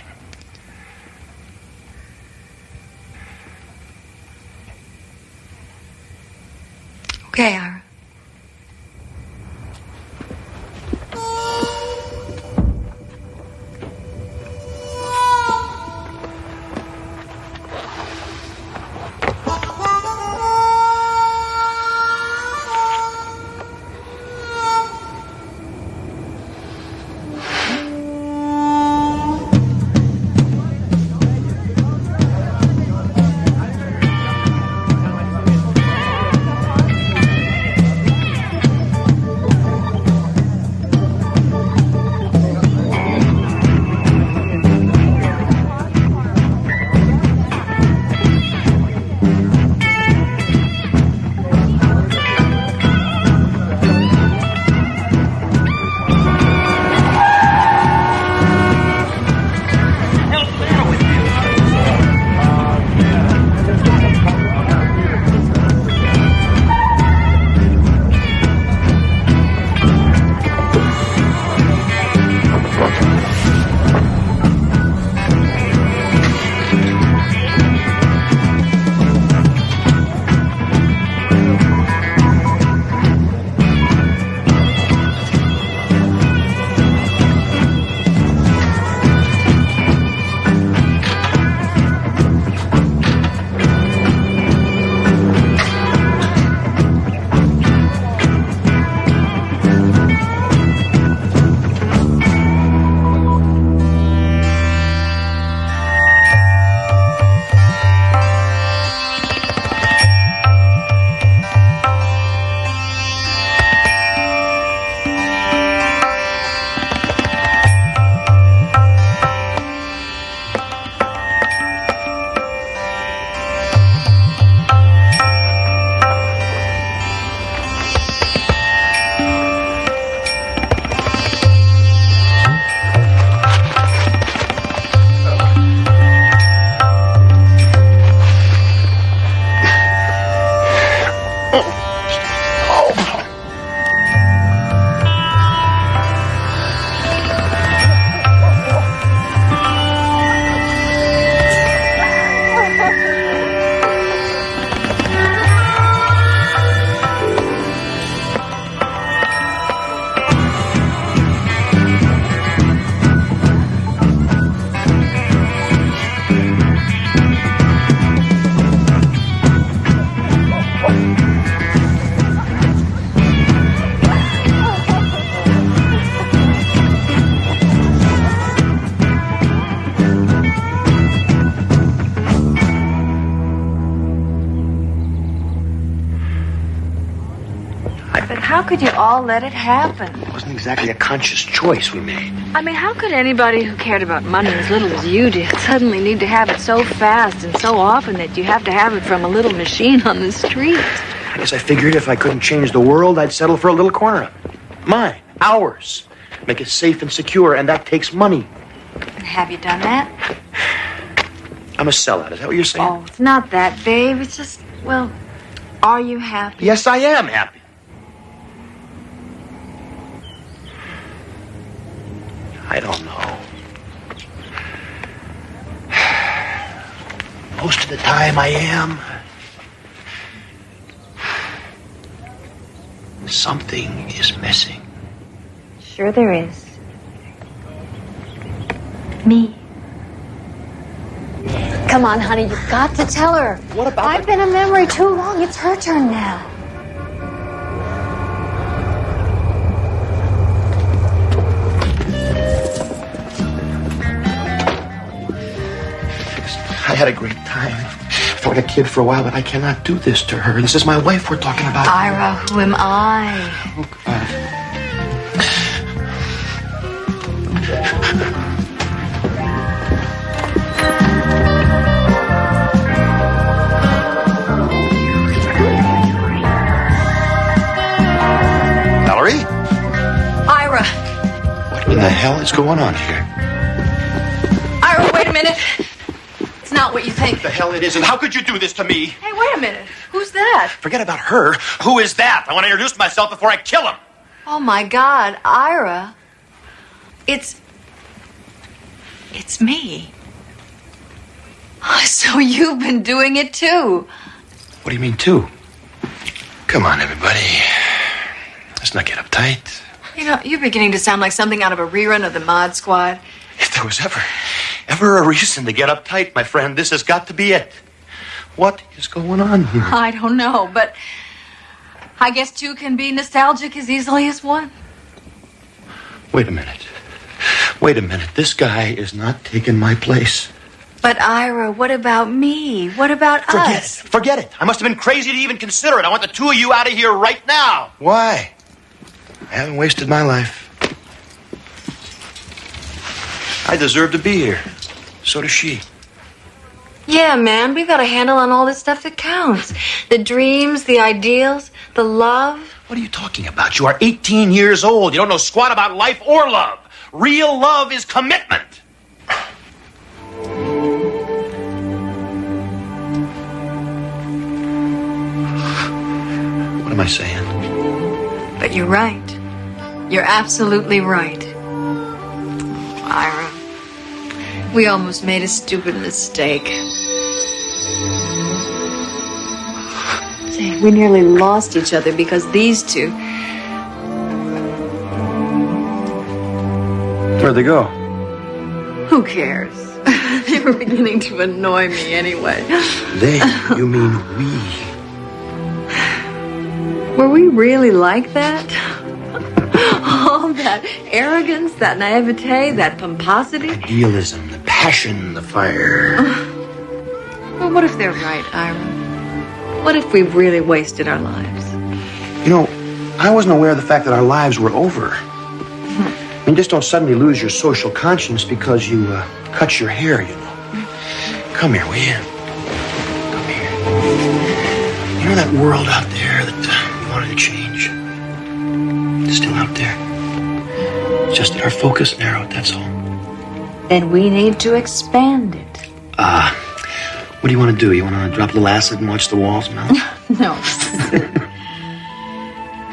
Okay, Ira. How could you all let it happen? It wasn't exactly a conscious choice we made. I mean, how could anybody who cared about money as little as you did suddenly need to have it so fast and so often that you have to have it from a little machine on the street? I guess I figured if I couldn't change the world, I'd settle for a little corner of it. Mine. Ours. Make it safe and secure, and that takes money. And have you done that? I'm a sellout. Is that what you're saying? Oh, it's not that, babe. It's just, well, are you happy? Yes, I am happy. I don't know. most of the time I am. Something is missing. Sure there is. Me. Come on, honey, you've got to tell her. What about I've been a memory too long. It's her turn now. I had a great time. I felt like a kid for a while, but I cannot do this to her. This is my wife we're talking about. Ira, who am I? Oh, God. Valerie? Ira. What in the hell is going on here? Ira, wait a minute. It's not what you think. What the hell it isn't? How could you do this to me? Hey, wait a minute. Who's that? Forget about her. Who is that? I want to introduce myself before I kill him. Oh, my God. Ira. It's me. So you've been doing it, too. What do you mean, too? Come on, everybody. Let's not get uptight. You know, you're beginning to sound like something out of a rerun of the Mod Squad. If there was ever a reason to get uptight, my friend, this has got to be it. What is going on here? I don't know, but I guess two can be nostalgic as easily as one. Wait a minute. Wait a minute. This guy is not taking my place. But Ira, what about me? What about us? Forget it. I must have been crazy to even consider it. I want the two of you out of here right now. Why? I haven't wasted my life. I deserve to be here. So does she. Yeah, man, we've got a handle on all this stuff that counts. The dreams, the ideals, the love. What are you talking about? You are 18 years old. You don't know squat about life or love. Real love is commitment. What am I saying? But you're right. You're absolutely right. Ira, we almost made a stupid mistake. Say, we nearly lost each other because these two. Where'd they go? Who cares? They were beginning to annoy me anyway. They? You mean we? Were we really like that? All that arrogance, that naivete, that pomposity. Idealism, the passion, the fire. Well, what if they're right, Ira? What if we've really wasted our lives? You know, I wasn't aware of the fact that our lives were over. I mean, just don't suddenly lose your social conscience because you cut your hair, you know. Come here, will you? Come here. You know that world out there that you wanted to change? It's still out there. It's just that our focus narrowed, that's all. Then we need to expand it. What do you want to do? You want to drop a little acid and watch the walls melt? No.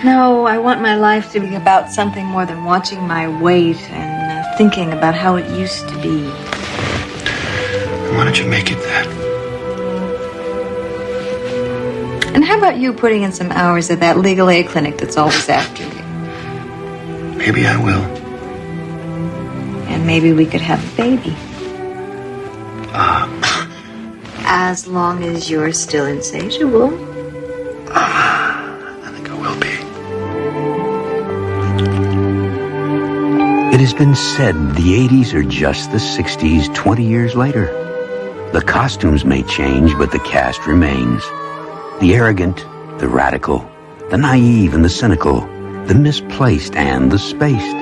No, I want my life to be about something more than watching my weight and thinking about how it used to be. Why don't you make it that? And how about you putting in some hours at that legal aid clinic that's always after you? Maybe I will. And maybe we could have a baby. As long as you're still insatiable. I think I will be. It has been said the 80s are just the 60s 20 years later. The costumes may change, but the cast remains. The arrogant, the radical, the naive and the cynical, the misplaced and the spaced.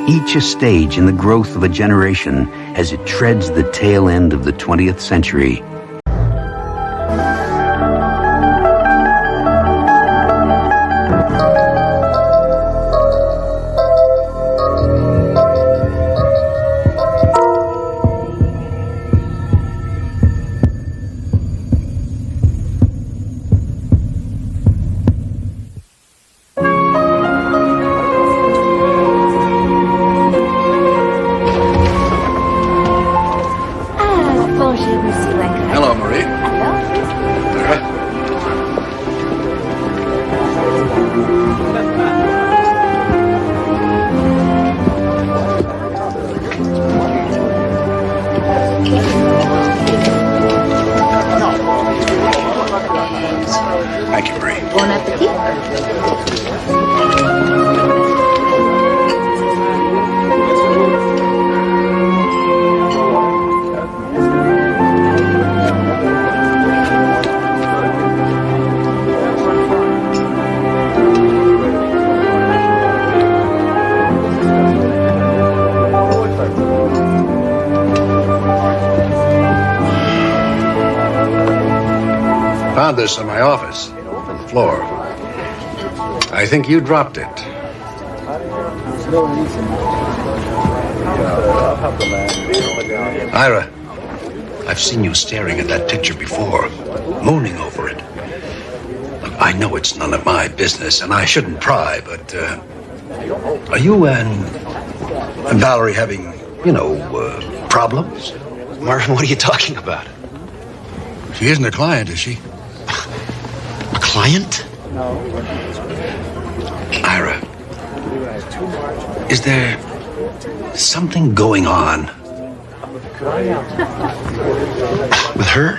Each a stage in the growth of a generation as it treads the tail end of the 20th century. found this in my office on the floor. I think you dropped it. Ira, I've seen you staring at that picture before, mooning over it. Look, I know it's none of my business, and I shouldn't pry, but, are you and Valerie having, problems? Marvin, what are you talking about? She isn't a client, is she? A client? Ira, is there something going on? With her?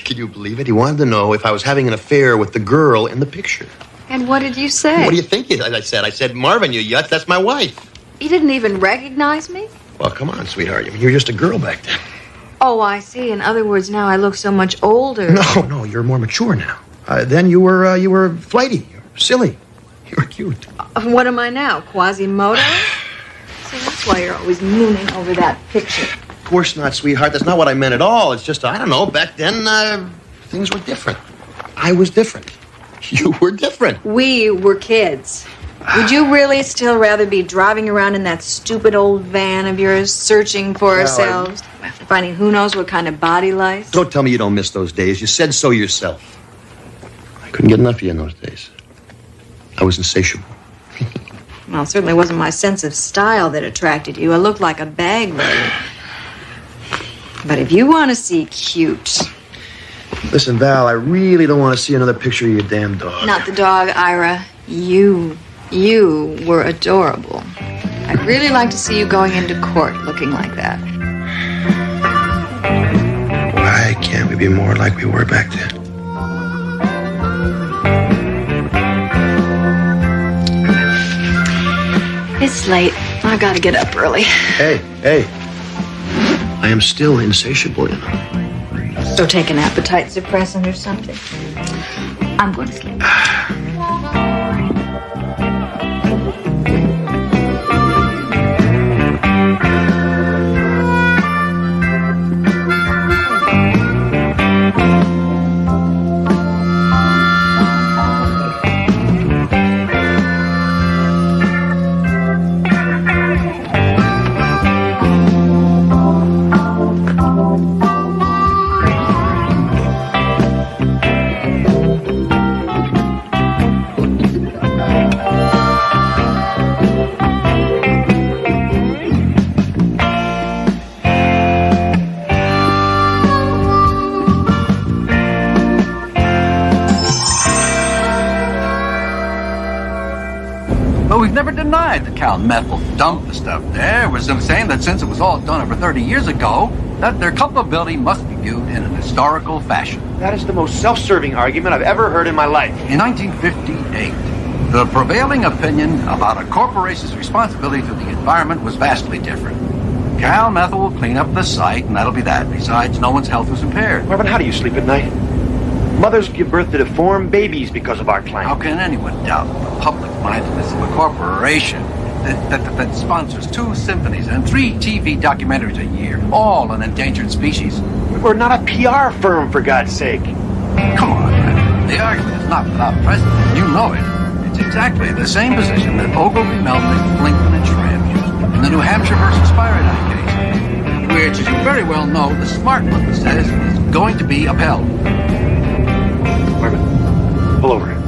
Can you believe it? He wanted to know if I was having an affair with the girl in the picture. And what did you say? What do you think I said, Marvin, you yuck, that's my wife. You didn't even recognize me? Well, come on, sweetheart. I mean, you were just a girl back then. Oh, I see. In other words, now I look so much older. No, you're more mature now. Then you were flighty, you were silly, you were cute. What am I now, Quasimodo? See, that's why you're always mooning over that picture. Of course not, sweetheart. That's not what I meant at all. It's just, I don't know, back then, things were different. I was different. You were different. We were kids. Would you really still rather be driving around in that stupid old van of yours, searching for ourselves, finding who knows what kind of body lice? Don't tell me you don't miss those days. You said so yourself. I couldn't get enough of you in those days. I was insatiable. Well, it certainly wasn't my sense of style that attracted you. I looked like a bag lady. But if you want to see cute... Listen, Val, I really don't want to see another picture of your damn dog. Not the dog, Ira. You were adorable. I'd really like to see you going into court looking like that. Why can't we be more like we were back then? It's late. I gotta get up early. Hey. I am still insatiable, you know. So take an appetite suppressant or something. I'm going to sleep. We've never denied that Cal Methyl dumped the stuff there. We're simply saying that since it was all done over 30 years ago, that their culpability must be viewed in an historical fashion. That is the most self-serving argument I've ever heard in my life. In 1958, the prevailing opinion about a corporation's responsibility to the environment was vastly different. Cal Methyl will clean up the site, and that'll be that. Besides, no one's health was impaired. Marvin, how do you sleep at night? Mothers give birth to deformed babies because of our climate. How can anyone doubt the public-mindedness of a corporation that sponsors 2 symphonies and 3 TV documentaries a year, all on endangered species? We're not a PR firm, for God's sake. Come on, man. The argument is not without precedent. You know it. It's exactly the same position that Ogilvy, Melnick, Blinkman, and Schramm used in the New Hampshire versus Fahrenheit case, which, as you very well know, the smart one says is going to be upheld. Marvin, pull over here.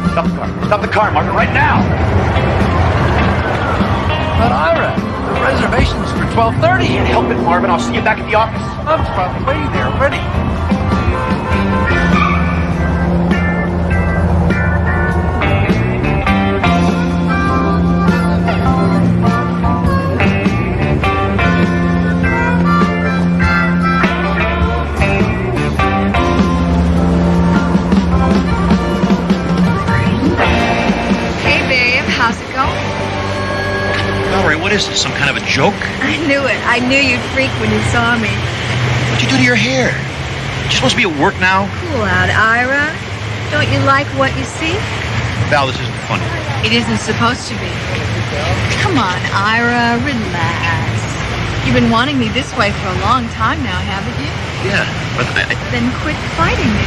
Stop the car. Stop the car, Marvin, right now! But Ira, the reservation's for 12:30. Can't help it, Marvin. I'll see you back at the office. I'm probably waiting there already. What is this, some kind of a joke? I knew it. I knew you'd freak when you saw me. What'd you do to your hair? You're supposed to be at work now? Cool out, Ira. Don't you like what you see? Val, this isn't funny. It isn't supposed to be. Come on, Ira, relax. You've been wanting me this way for a long time now, haven't you? Yeah, but Then quit fighting me.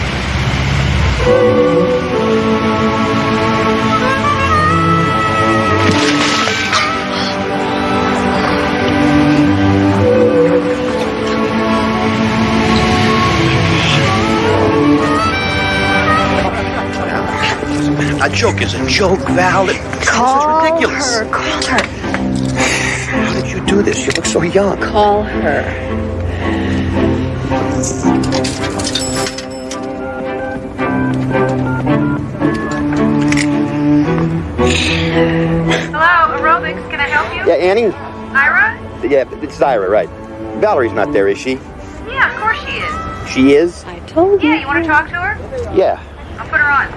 A joke is a joke, Val. This is ridiculous. Call her. How did you do this? You look so young. Call her. Hello, aerobics. Can I help you? Yeah, Annie? Ira? Yeah, it's Ira, right. Valerie's not there, is she? Yeah, of course she is. She is? I told you. Yeah, you want to talk to her? Yeah. I'll put her on.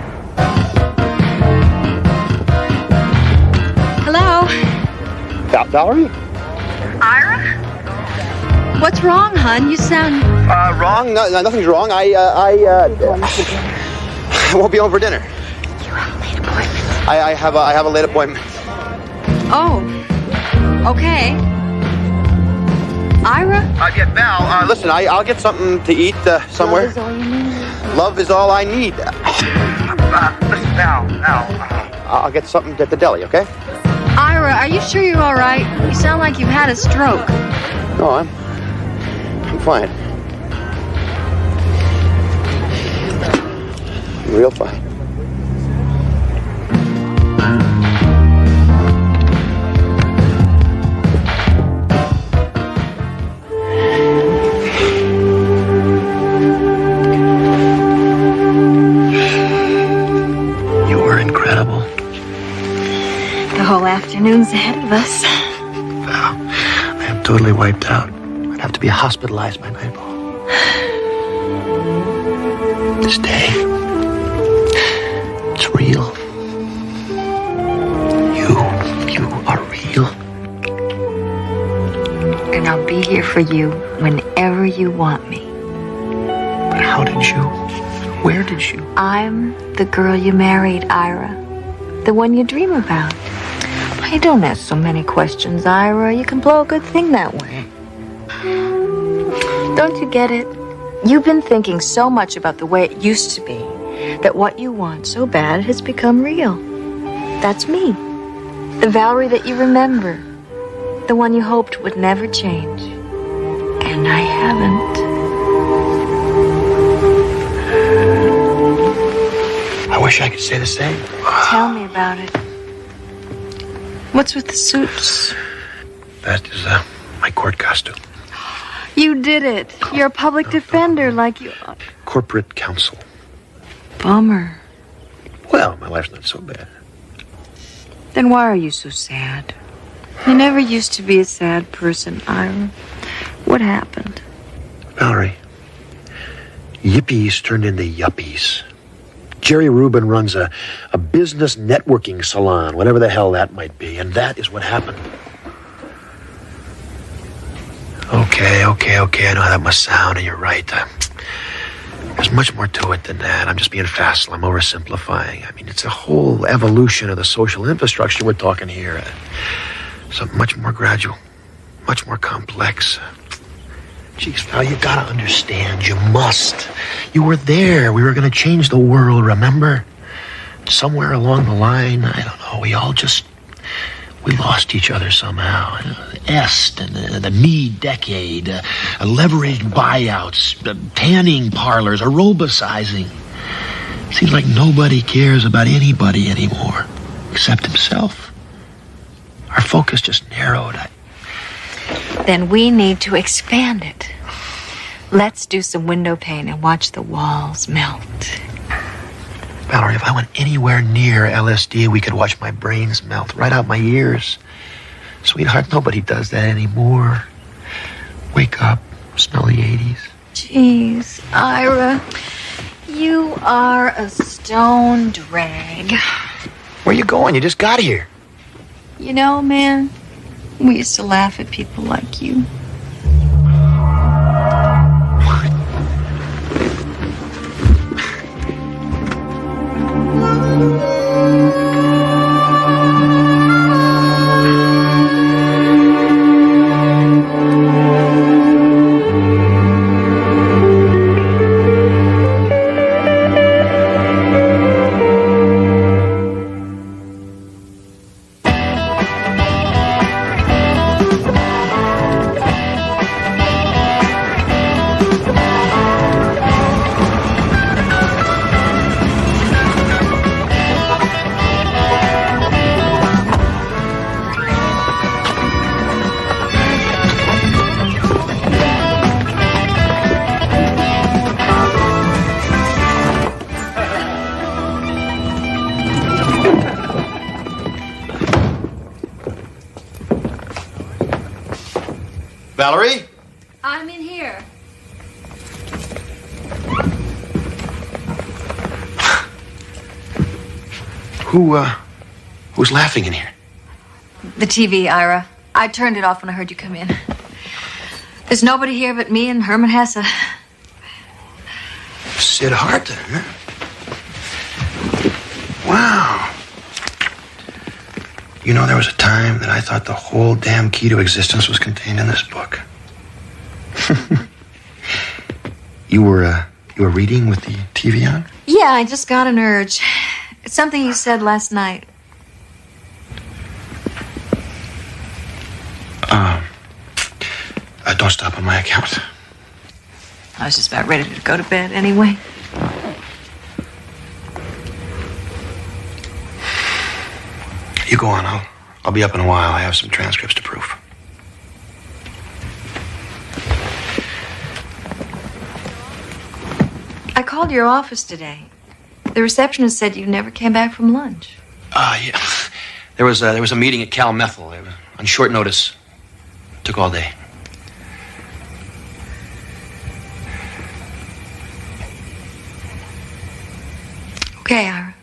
Hello? Valerie? Ira? What's wrong, hon? You sound... Wrong? No, nothing's wrong. I won't be home for dinner. You have a late appointment. I have a late appointment. Oh. Okay. Ira? Yeah, Val, listen, I'll get something to eat somewhere. Love is all you need. Love is all I need. Listen, Val, I'll get something at the deli, okay? Ira, are you sure you're all right? You sound like you've had a stroke. No, I'm fine. I'm real fine. You were incredible. The whole afternoon's ahead of us. Val, I am totally wiped out. I'd have to be hospitalized by nightfall. This day, it's real. You are real. And I'll be here for you whenever you want me. But how did you? Where did you? I'm the girl you married, Ira. The one you dream about. You don't ask so many questions, Ira. You can blow a good thing that way. Don't you get it? You've been thinking so much about the way it used to be that what you want so bad has become real. That's me. The Valerie that you remember. The one you hoped would never change. And I haven't. I wish I could say the same. Tell me about it. What's with the suits? That is my court costume. You did it. You're a public defender like you are. Corporate counsel. Bummer. Well, my life's not so bad. Then why are you so sad? You never used to be a sad person, Ira. What happened? Valerie, yippies turned into yuppies. Jerry Rubin runs a business networking salon, whatever the hell that might be, and that is what happened. Okay, I know how that must sound, and you're right. There's much more to it than that. I'm just being facile. I'm oversimplifying. I mean, it's a whole evolution of the social infrastructure we're talking here. Something much more gradual, much more complex. Jeez, Val, you gotta understand. You must. You were there. We were gonna change the world, remember? Somewhere along the line, I don't know, we lost each other somehow. Est and the me decade, leveraged buyouts, tanning parlors, aerobicizing. Seems like nobody cares about anybody anymore, except himself. Our focus just narrowed. Then we need to expand it. Let's do some window pane and watch the walls melt. Valerie, if I went anywhere near LSD, we could watch my brains melt right out my ears. Sweetheart, nobody does that anymore. Wake up, smell the 80s. Jeez, Ira, you are a stone drag. Where you going? You just got here. You know, man, we used to laugh at people like you. Valerie? I'm in here. Who's laughing in here? The TV, Ira. I turned it off when I heard you come in. There's nobody here but me and Herman Hesse. Sid Harton, huh? Wow. You know, there was a time that I thought the whole damn key to existence was contained in this book. You were reading with the TV on? Yeah, I just got an urge. It's something you said last night. Don't stop on my account. I was just about ready to go to bed anyway. You go on. I'll be up in a while. I have some transcripts to proof. I called your office today. The receptionist said you never came back from lunch. Yeah. There was a meeting at Cal Methyl. They were on short notice. Took all day. Okay, Ira.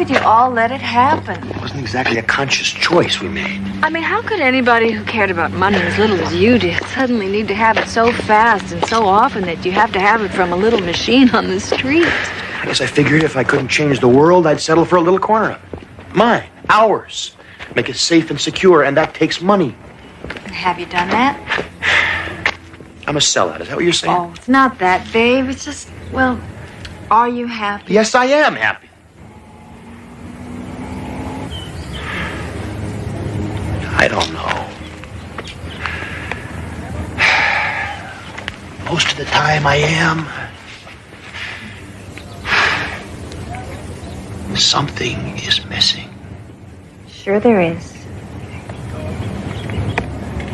You all let it happen. It wasn't exactly a conscious choice we made. I mean, how could anybody who cared about money as little as you did suddenly need to have it so fast and so often that you have to have it from a little machine on the street? I guess I figured if I couldn't change the world, I'd settle for a little corner of it. Mine. Ours. Make it safe and secure, and that takes money. And have you done that? I'm a sellout. Is that what you're saying? Oh, it's not that, Dave. It's just, well, are you happy? Yes, I am happy. I don't know. Most of the time I am. something is missing. Sure there is.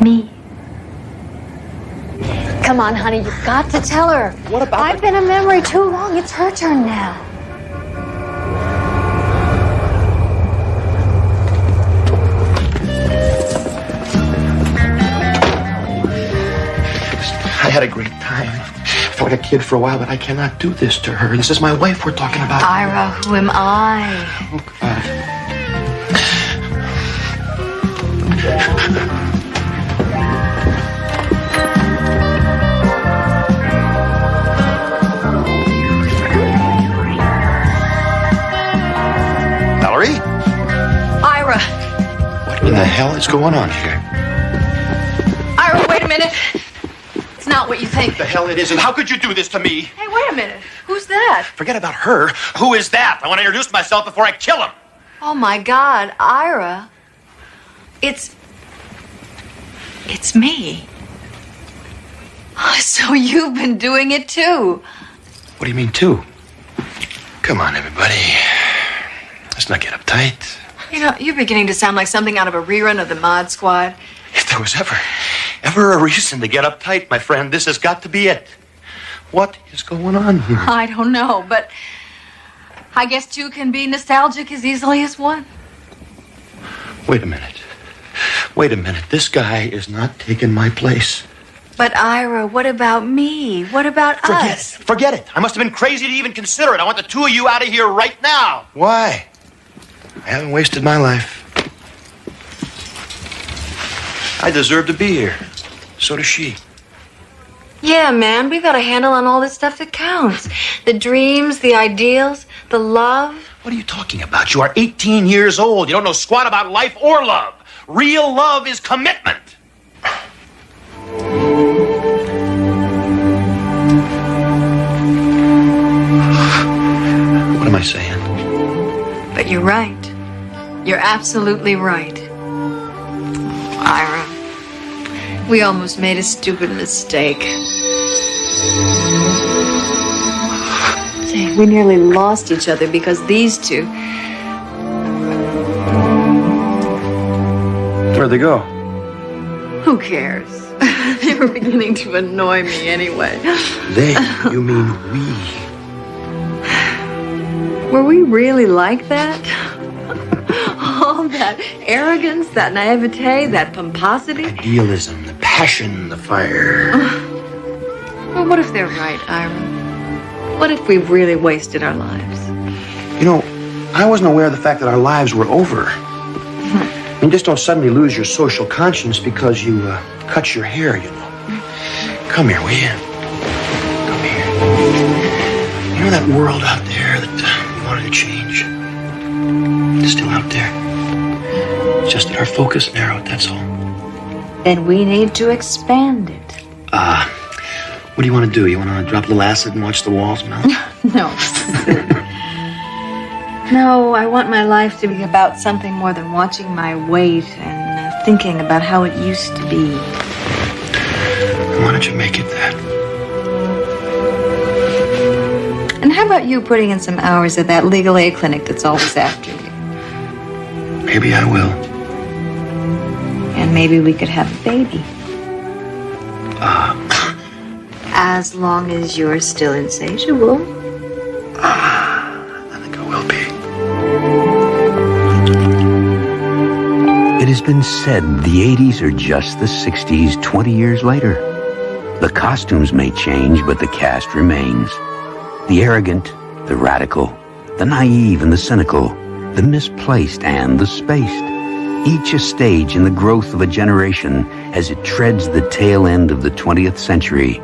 Me. Come on, honey, you've got to tell her. What about I've been a memory too long. It's her turn now. I had a great time. I felt like a kid for a while, but I cannot do this to her. This is my wife we're talking about. Ira, who am I? Oh, God. Valerie? Ira. What in the hell is going on here? Ira, wait a minute. It's not what you think. What the hell it isn't? How could you do this to me? Hey, wait a minute. Who's that? Forget about her. Who is that? I want to introduce myself before I kill him. Oh, my God, Ira. It's me. So you've been doing it, too. What do you mean, too? Come on, everybody. Let's not get uptight. You know, you're beginning to sound like something out of a rerun of the Mod Squad. If there was ever a reason to get uptight, my friend, this has got to be it. What is going on here? I don't know, but I guess two can be nostalgic as easily as one. Wait a minute. Wait a minute. This guy is not taking my place. But Ira, what about me? What about us? Forget it. I must have been crazy to even consider it. I want the two of you out of here right now. Why? I haven't wasted my life. I deserve to be here. So does she. Yeah, man, we've got a handle on all this stuff that counts. The dreams, the ideals, the love. What are you talking about? You are 18 years old. You don't know squat about life or love. Real love is commitment. What am I saying? But you're right. You're absolutely right. Ira, we almost made a stupid mistake. Say, we nearly lost each other because these two. Where'd they go? Who cares? They were beginning to annoy me anyway. They? You mean we? Were we really like that? All that arrogance, that naivete, that pomposity. Idealism, the passion, the fire. Well, what if they're right, Ira? What if we've really wasted our lives? You know, I wasn't aware of the fact that our lives were over. I mean, just don't suddenly lose your social conscience because you cut your hair, you know. Come here, will you? Come here. You know that world out there that you wanted to change? It's still out there. It's just that our focus narrowed, that's all. Then we need to expand it. What do you want to do? You want to drop a little acid and watch the walls melt? No. No, I want my life to be about something more than watching my weight and thinking about how it used to be. Why don't you make it that? And how about you putting in some hours at that legal aid clinic that's always after you? Maybe I will. And maybe we could have a baby. As long as you're still insatiable. I think I will be. It has been said the 80s are just the 60s 20 years later. The costumes may change, but the cast remains. The arrogant, the radical, the naive and the cynical, the misplaced and the spaced. Each a stage in the growth of a generation as it treads the tail end of the 20th century.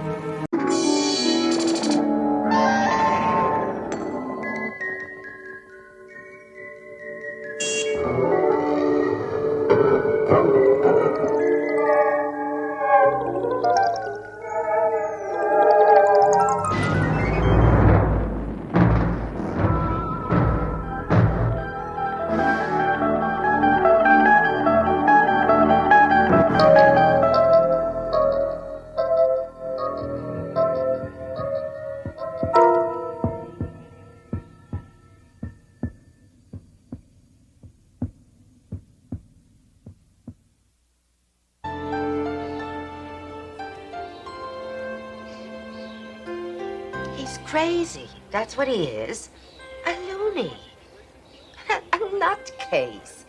crazy. That's what he is. A loony. A nutcase.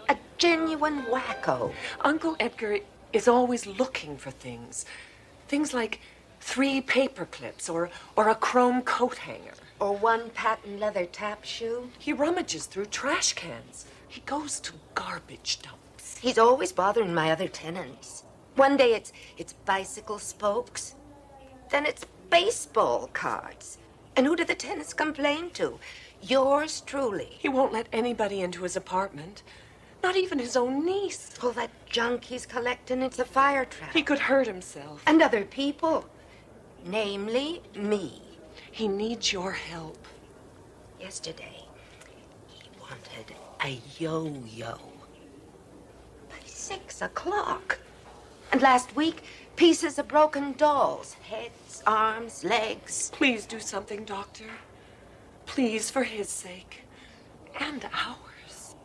A genuine wacko. Uncle Edgar is always looking for things. Things like 3 paper clips or a chrome coat hanger. Or 1 patent leather tap shoe. He rummages through trash cans. He goes to garbage dumps. He's always bothering my other tenants. One day it's bicycle spokes. Then it's baseball cards. And who do the tenants complain to? Yours truly. He won't let anybody into his apartment. Not even his own niece. All that junk he's collecting, it's a fire trap. He could hurt himself. And other people. Namely, me. He needs your help. Yesterday, he wanted a yo-yo. By 6 o'clock. And last week, pieces of broken dolls. Heads, arms, legs. Please do something, Doctor. Please, for his sake. And ours.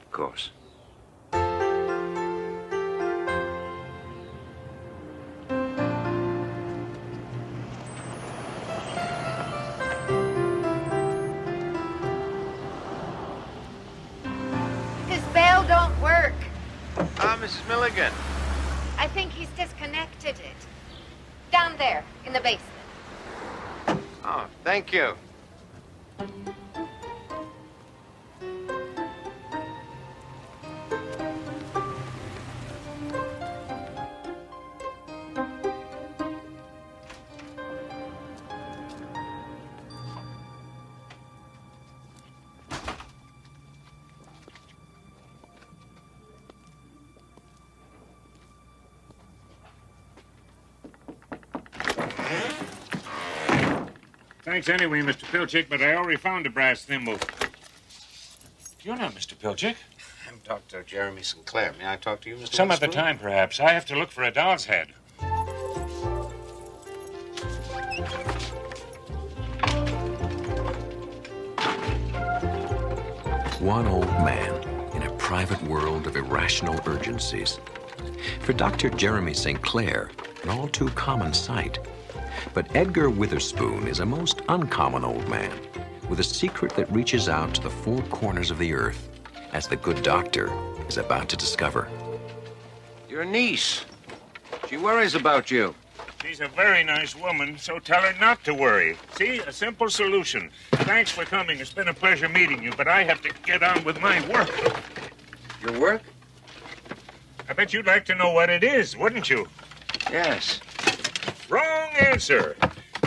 Of course. His bell don't work. Mrs. Milligan. I think he's disconnected it. Down there, in the basement. Oh, thank you. Thanks anyway, Mr. Pilchick, but I already found a brass thimble. You're not Mr. Pilchick. I'm Dr. Jeremy Sinclair. May I talk to you, Mr. Some other Witherspoon? time, perhaps. I have to look for a doll's head. One old man in a private world of irrational urgencies. For Dr. Jeremy St. Clair, an all too common sight. But Edgar Witherspoon is a most uncommon old man with a secret that reaches out to the 4 corners of the earth, as the good doctor is about to discover. Your niece. She worries about you. She's a very nice woman, so tell her not to worry. See, a simple solution. Thanks for coming. It's been a pleasure meeting you, but I have to get on with my work. Your work? I bet you'd like to know what it is, wouldn't you? Yes. Wrong answer.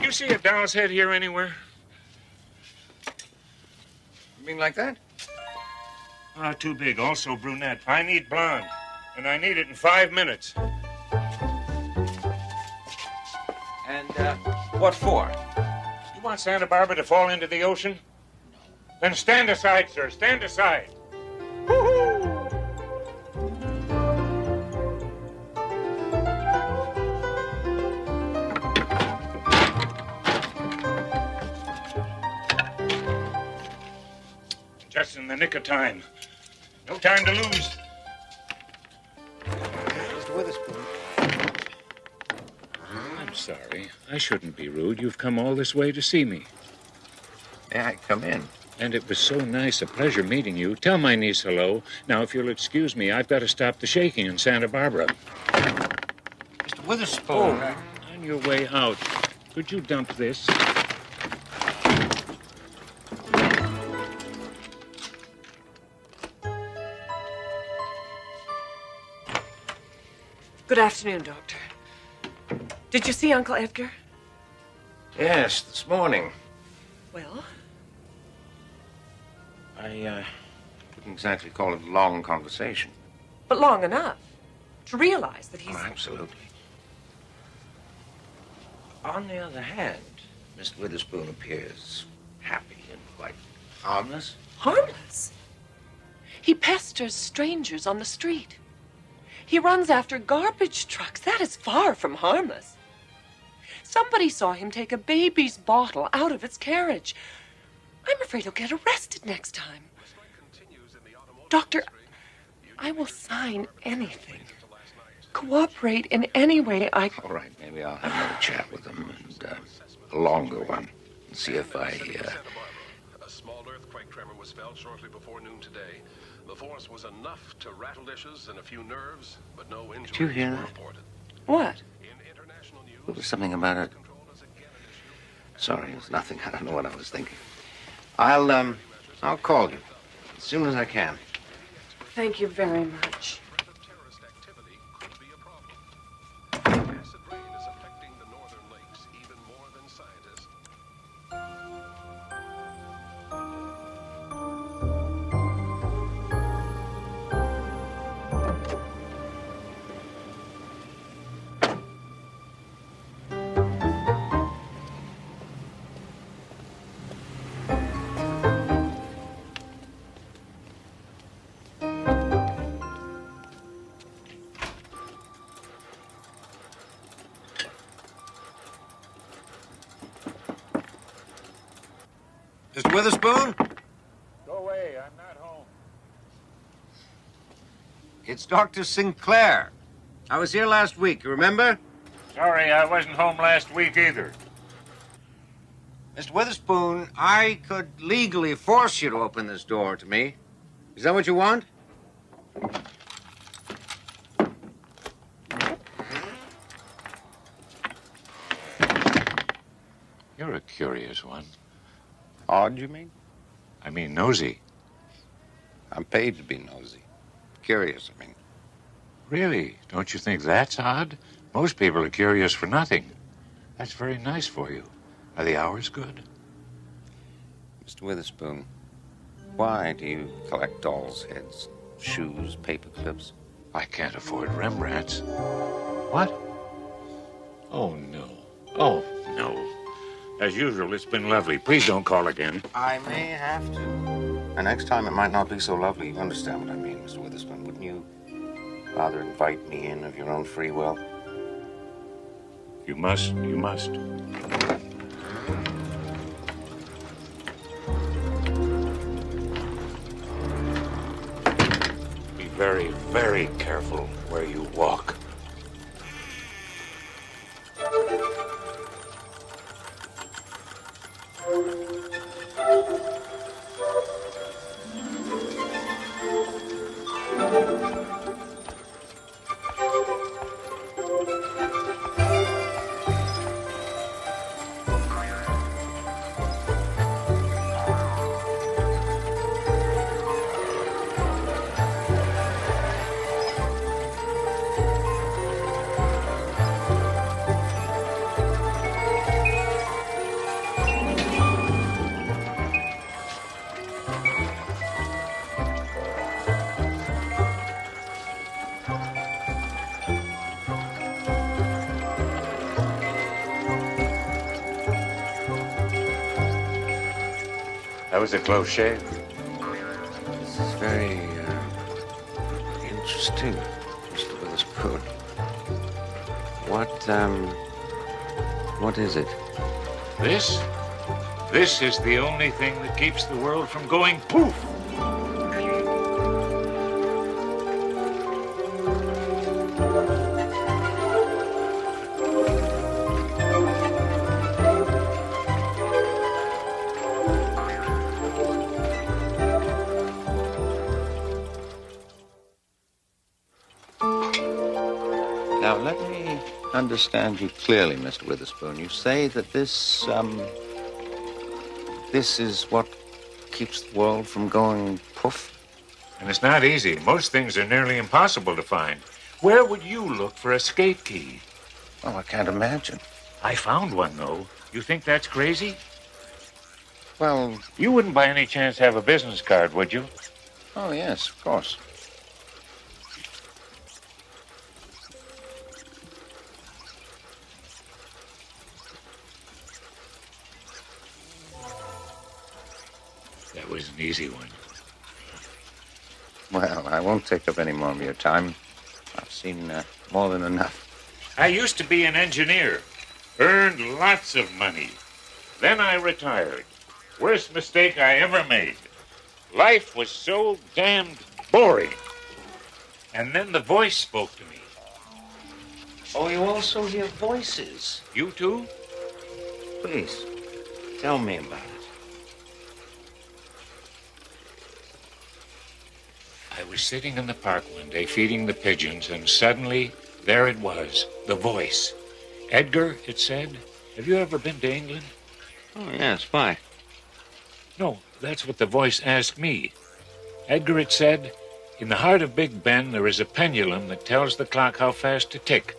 You see a doll's head here anywhere? You mean like that? Ah, too big. Also brunette. I need blonde. And I need it in 5 minutes. And, what for? You want Santa Barbara to fall into the ocean? Then stand aside, sir. Stand aside. Just in the nick of time. No time to lose. Mr. Witherspoon. I'm sorry. I shouldn't be rude. You've come all this way to see me. May I come in? And it was so nice, a pleasure meeting you. Tell my niece hello. Now, if you'll excuse me, I've got to stop the shaking in Santa Barbara. Mr. Witherspoon. On your way out, could you dump this? Good afternoon, Doctor. Did you see Uncle Edgar? Yes, this morning. Well? I wouldn't exactly call it a long conversation. But long enough to realize that he's... Oh, absolutely. On the other hand, Mr. Witherspoon appears happy and quite harmless. Harmless? He pesters strangers on the street. He runs after garbage trucks. That is far from harmless. Somebody saw him take a baby's bottle out of its carriage. I'm afraid he'll get arrested next time. Doctor, I will sign anything. cooperate in any way I... All right, maybe I'll have another chat with them, and a longer one, and see if I... A small earthquake tremor was felt shortly before noon today. The force was enough to rattle dishes and a few nerves, but no injuries Did you hear were that? reported. What? There was something about it. Sorry, it was nothing. I don't know what I was thinking. I'll call you as soon as I can. Thank you very much. Acid rain is affecting the northern lakes even more than scientists. Mr. Witherspoon? Go away. I'm not home. It's Dr. Sinclair. I was here last week, you remember? Sorry, I wasn't home last week either. Mr. Witherspoon, I could legally force you to open this door to me. Is that what you want? You're a curious one. Odd, you mean? I mean nosy. I'm paid to be nosy. Curious, I mean. Really? Don't you think that's odd? Most people are curious for nothing. That's very nice for you. Are the hours good? Mr. Witherspoon, why do you collect dolls' heads, shoes, paper clips? I can't afford Rembrandts. What? Oh, no. Oh, no. As usual, it's been lovely. Please don't call again. I may have to. And next time it might not be so lovely. You understand what I mean, Mr. Witherspoon, wouldn't you? Rather invite me in of your own free will. You must. You must. Be very, very careful where you walk. That was a close shave. This is very interesting, Mr. Witherspoon. What is it? This? This is the only thing that keeps the world from going poof. Now, let me understand you clearly, Mr. Witherspoon. You say that this is what keeps the world from going poof? And it's not easy. Most things are nearly impossible to find. Where would you look for a skate key? Oh, I can't imagine. I found one, though. You think that's crazy? Well, you wouldn't by any chance have a business card, would you? Oh, yes, of course. That was an easy one. Well, I won't take up any more of your time. I've seen more than enough. I used to be an engineer. Earned lots of money. Then I retired. Worst mistake I ever made. Life was so damned boring. And then the voice spoke to me. Oh, you also hear voices. You too? Please, tell me about it. I was sitting in the park one day feeding the pigeons, and suddenly, there it was, the voice. Edgar, it said. Have you ever been to England? Oh, yes, why? No, that's what the voice asked me. Edgar, it said, in the heart of Big Ben, there is a pendulum that tells the clock how fast to tick.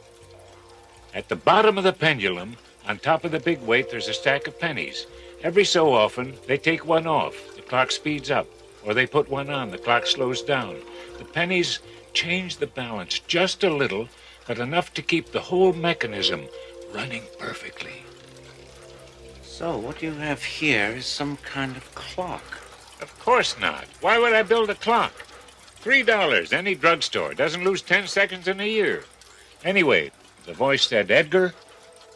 At the bottom of the pendulum, on top of the big weight, there's a stack of pennies. Every so often, they take one off. The clock speeds up. Or they put one on. The clock slows down. The pennies change the balance just a little, but enough to keep the whole mechanism running perfectly. So, what you have here is some kind of clock. Of course not. Why would I build a clock? $3, any drugstore. Doesn't lose 10 seconds in a year. Anyway, the voice said, Edgar,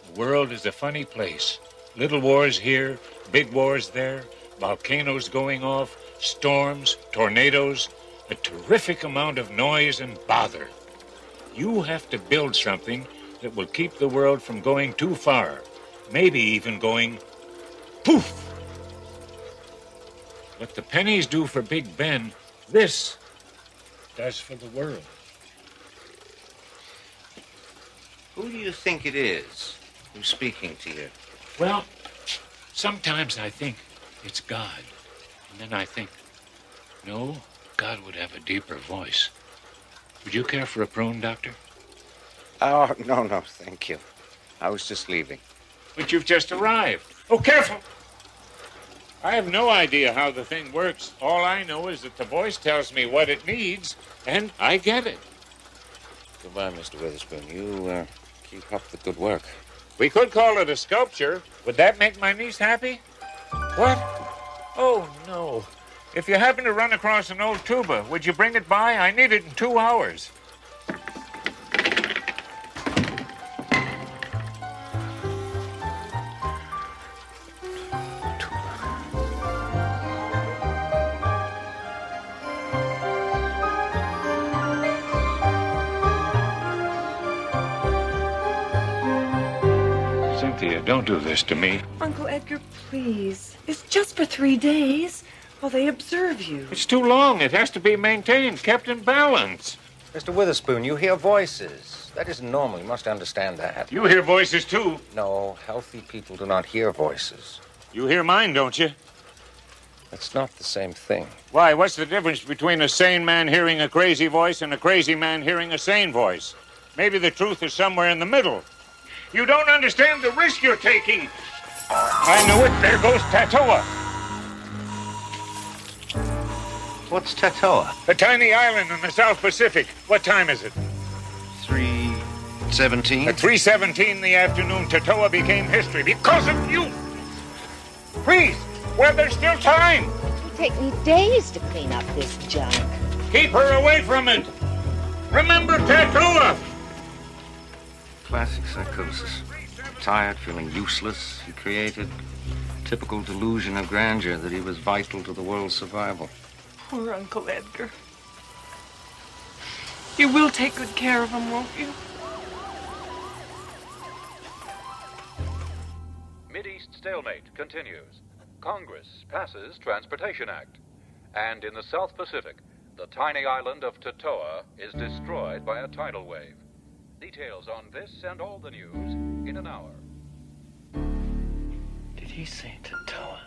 the world is a funny place. Little wars here, big wars there, volcanoes going off, storms, tornadoes, a terrific amount of noise and bother. You have to build something that will keep the world from going too far, maybe even going poof. What the pennies do for Big Ben, this does for the world. Who do you think it is who's speaking to you? Well, sometimes I think it's God. And then I think, no, God would have a deeper voice. Would you care for a prune, Doctor? Oh, no, thank you. I was just leaving. But you've just arrived. Oh, careful! I have no idea how the thing works. All I know is that the voice tells me what it needs, and I get it. Goodbye, Mr. Witherspoon. You keep up the good work. We could call it a sculpture. Would that make my niece happy? What? Oh, no. If you happen to run across an old tuba, would you bring it by? I need it in 2 hours. Cynthia, don't do this to me. Uncle Edgar, please. It's just for 3 days while they observe you. It's too long. It has to be maintained, kept in balance. Mr. Witherspoon, you hear voices. That isn't normal. You must understand that. You hear voices, too. No, healthy people do not hear voices. You hear mine, don't you? That's not the same thing. Why, what's the difference between a sane man hearing a crazy voice and a crazy man hearing a sane voice? Maybe the truth is somewhere in the middle. You don't understand the risk you're taking. I knew it. There goes Tatoa. What's Tatoa? A tiny island in the South Pacific. What time is it? 3:17. At 3:17 in the afternoon, Tatoa became history because of you. Please, well, there's still time. It'll take me days to clean up this junk. Keep her away from it. Remember Tatoa. Classic psychosis. Tired, feeling useless, he created a typical delusion of grandeur that he was vital to the world's survival. Poor Uncle Edgar. You will take good care of him, won't you? Mideast stalemate continues. Congress passes Transportation Act. And in the South Pacific, the tiny island of Tatoa is destroyed by a tidal wave. Details on this and all the news in an hour. Did he say Tatoa?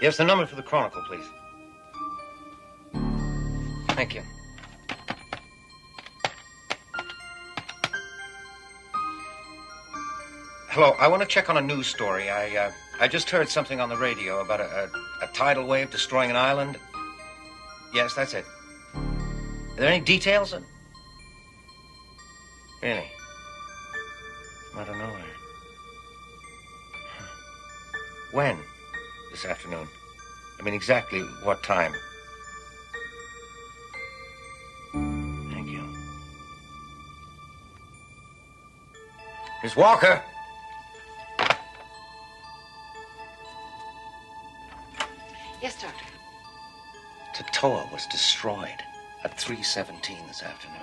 Yes, the number for the Chronicle, please. Thank you. Hello, I want to check on a news story. I just heard something on the radio about a tidal wave destroying an island. Yes, that's it. Are there any details? Really? I don't know. When? This afternoon? I mean, exactly what time? Thank you. Miss Walker! Yes, Doctor. Tatoa was destroyed at 3:17 this afternoon.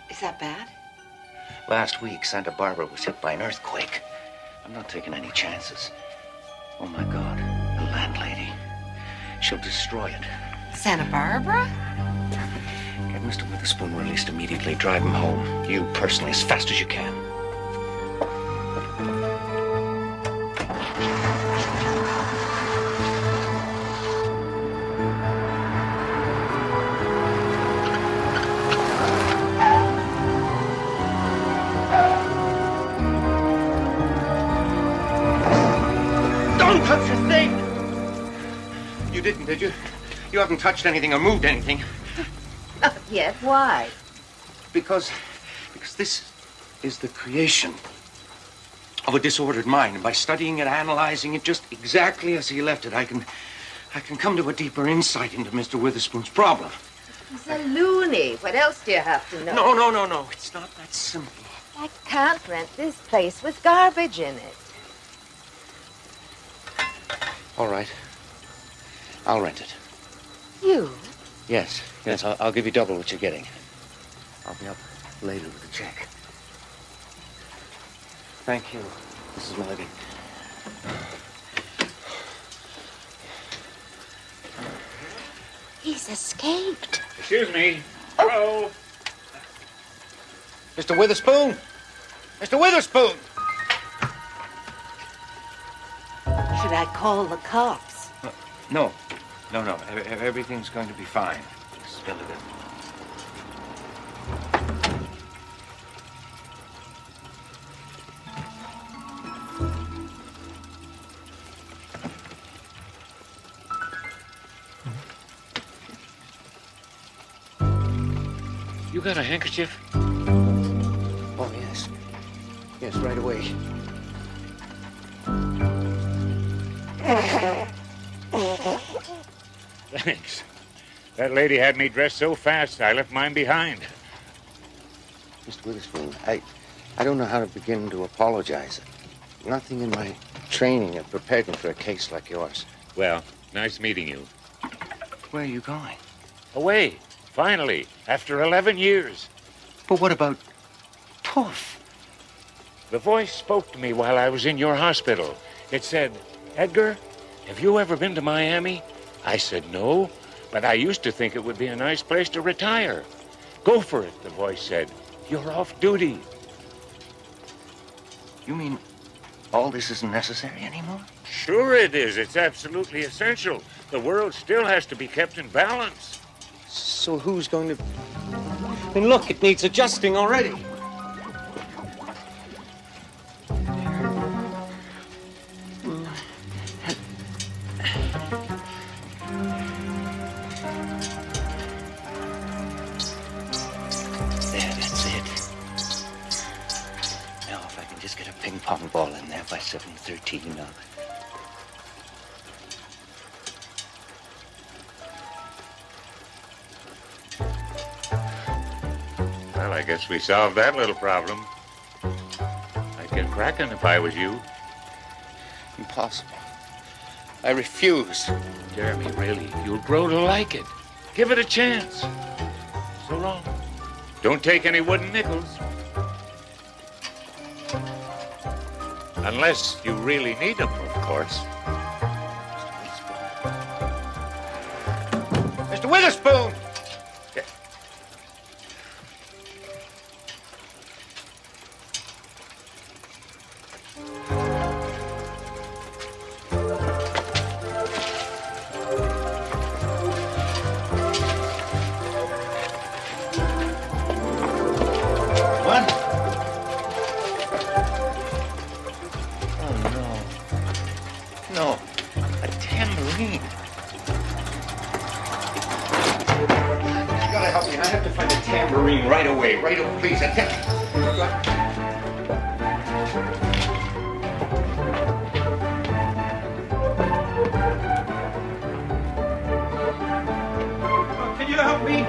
Is that bad? Last week, Santa Barbara was hit by an earthquake. I'm not taking any chances. Oh, my God. The landlady. She'll destroy it. Santa Barbara? Get Mr. Witherspoon released immediately. Drive him home. You personally, as fast as you can. Don't touch a thing! You didn't, did you? You haven't touched anything or moved anything. Not yet. Why? Because this is the creation of a disordered mind. And by studying it, analyzing it just exactly as he left it, I can come to a deeper insight into Mr. Witherspoon's problem. He's a loony. What else do you have to know? No. It's not that simple. I can't rent this place with garbage in it. All right. I'll rent it. You? Yes. I'll give you double what you're getting. I'll be up later with a check. Thank you, Mrs. Milligan. He's escaped. Excuse me. Hello. Mr. Witherspoon! Mr. Witherspoon! Should I call the cops? No. Everything's going to be fine, Mrs. Milligan. You got a handkerchief? Oh, yes. Yes, right away. Thanks. That lady had me dressed so fast, I left mine behind. Mr. Witherspoon, I don't know how to begin to apologize. Nothing in my training had prepared me for a case like yours. Well, nice meeting you. Where are you going? Away, finally, after 11 years. But what about Puff? The voice spoke to me while I was in your hospital. It said, "Edgar, have you ever been to Miami?" I said, "No, but I used to think it would be a nice place to retire." "Go for it," the voice said. "You're off duty." You mean all this isn't necessary anymore? Sure it is. It's absolutely essential. The world still has to be kept in balance. So who's going to... And look, it needs adjusting already. Pong ball in there by 7:13 now. Well, I guess we solved that little problem. I'd get cracking if I was you. Impossible. I refuse. Jeremy, really, you'll grow to like it. Give it a chance. So long. Don't take any wooden nickels. Unless you really need them, of course. Mr. Witherspoon! Please, Can you help me?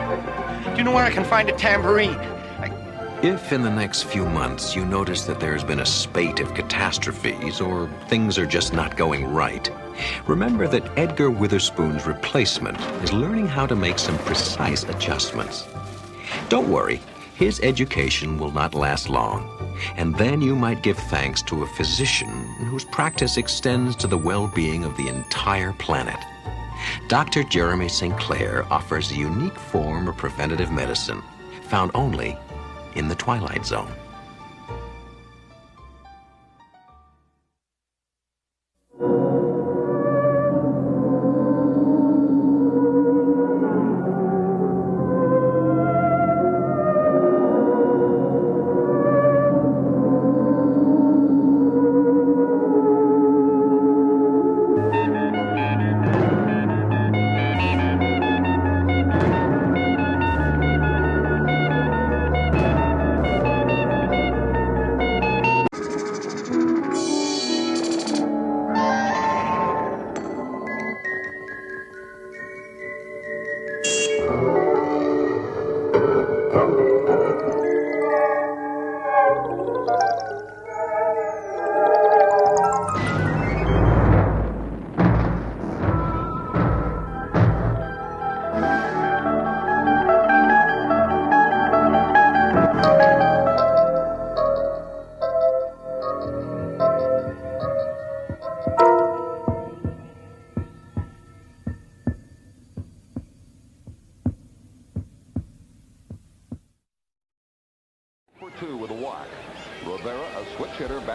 Do you know where I can find a tambourine? If in the next few months you notice that there's been a spate of catastrophes or things are just not going right, remember that Edgar Witherspoon's replacement is learning how to make some precise adjustments. Don't worry, his education will not last long, and then you might give thanks to a physician whose practice extends to the well-being of the entire planet. Dr. Jeremy St. Clair offers a unique form of preventative medicine found only in the Twilight Zone.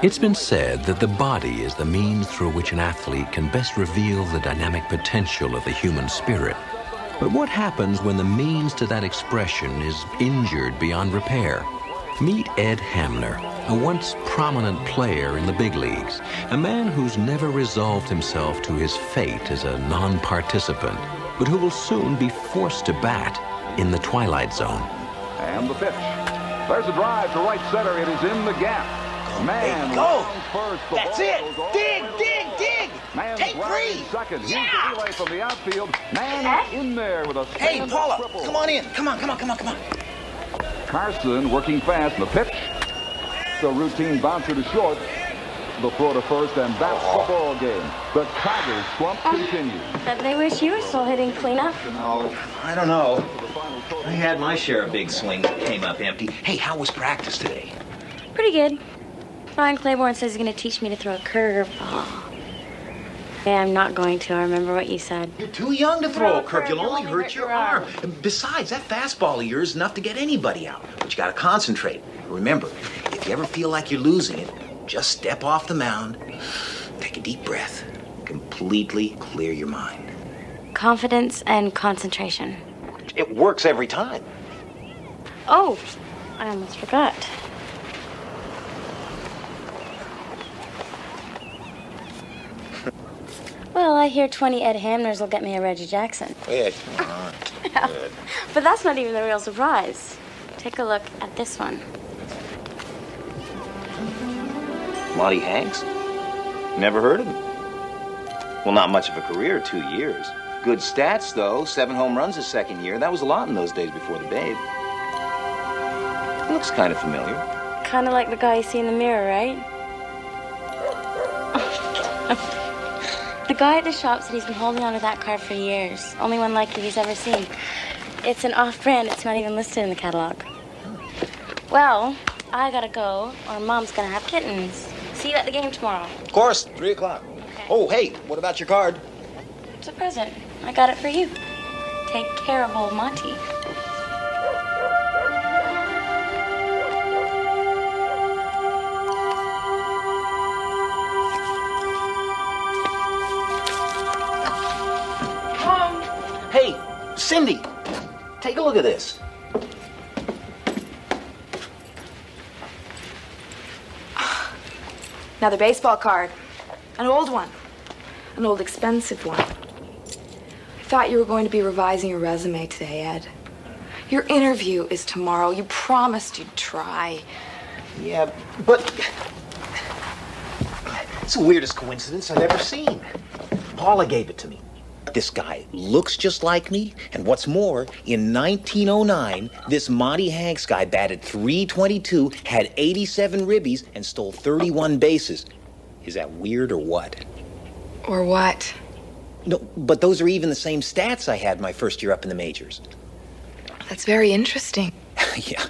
It's been said that the body is the means through which an athlete can best reveal the dynamic potential of the human spirit. But what happens when the means to that expression is injured beyond repair? Meet Ed Hamner, a once prominent player in the big leagues, a man who's never resolved himself to his fate as a non-participant, but who will soon be forced to bat in the Twilight Zone. And the pitch. There's a drive to right center. It is in the gap. Man, go! First, the That's ball it! goes Dig, over dig, dig! Man's Take running three! second. Here's Yeah! the relay from the outfield. Man in there with a Hey, stand-up Paula, triple. come on in. Come on. Carson working fast. The pitch. The routine bouncer to short. The throw to first, and that's the ball game. The Tigers' slump continues. Bet they wish you were still hitting cleanup. Oh, I don't know. I had my share of big swings that came up empty. Hey, how was practice today? Pretty good. Brian Claiborne says he's going to teach me to throw a curveball. Yeah, I'm not going to. I remember what you said. You're too young to throw a curve. You'll only hurt your arm. Besides, that fastball of yours is enough to get anybody out. But you got to concentrate. Remember, if you ever feel like you're losing it, just step off the mound, take a deep breath, completely clear your mind. Confidence and concentration. It works every time. Oh, I almost forgot. Well, I hear 20 Ed Hamners will get me a Reggie Jackson. Yeah, come on. Good. But that's not even the real surprise. Take a look at this one. Monty Hanks? Never heard of him. Well, not much of a career, 2 years. Good stats, though. 7 home runs his second year. That was a lot in those days before the Babe. Looks kind of familiar. Kind of like the guy you see in the mirror, right? The guy at the shop said he's been holding on to that car for years. Only one like it he's ever seen. It's an off-brand. It's not even listed in the catalog. Well, I gotta go, or Mom's gonna have kittens. See you at the game tomorrow. Of course, 3 o'clock. Okay. Oh, hey, what about your card? It's a present. I got it for you. Take care of old Monty. Hey, Cindy, take a look at this. Another baseball card. An old one. An old expensive one. I thought you were going to be revising your resume today, Ed. Your interview is tomorrow. You promised you'd try. Yeah, but it's the weirdest coincidence I've ever seen. Paula gave it to me. This guy looks just like me, and what's more, in 1909, this Monty Hanks guy batted .322, had 87 ribbies, and stole 31 bases. Is that weird or what? Or what? No, but those are even the same stats I had my first year up in the majors. That's very interesting. Yeah,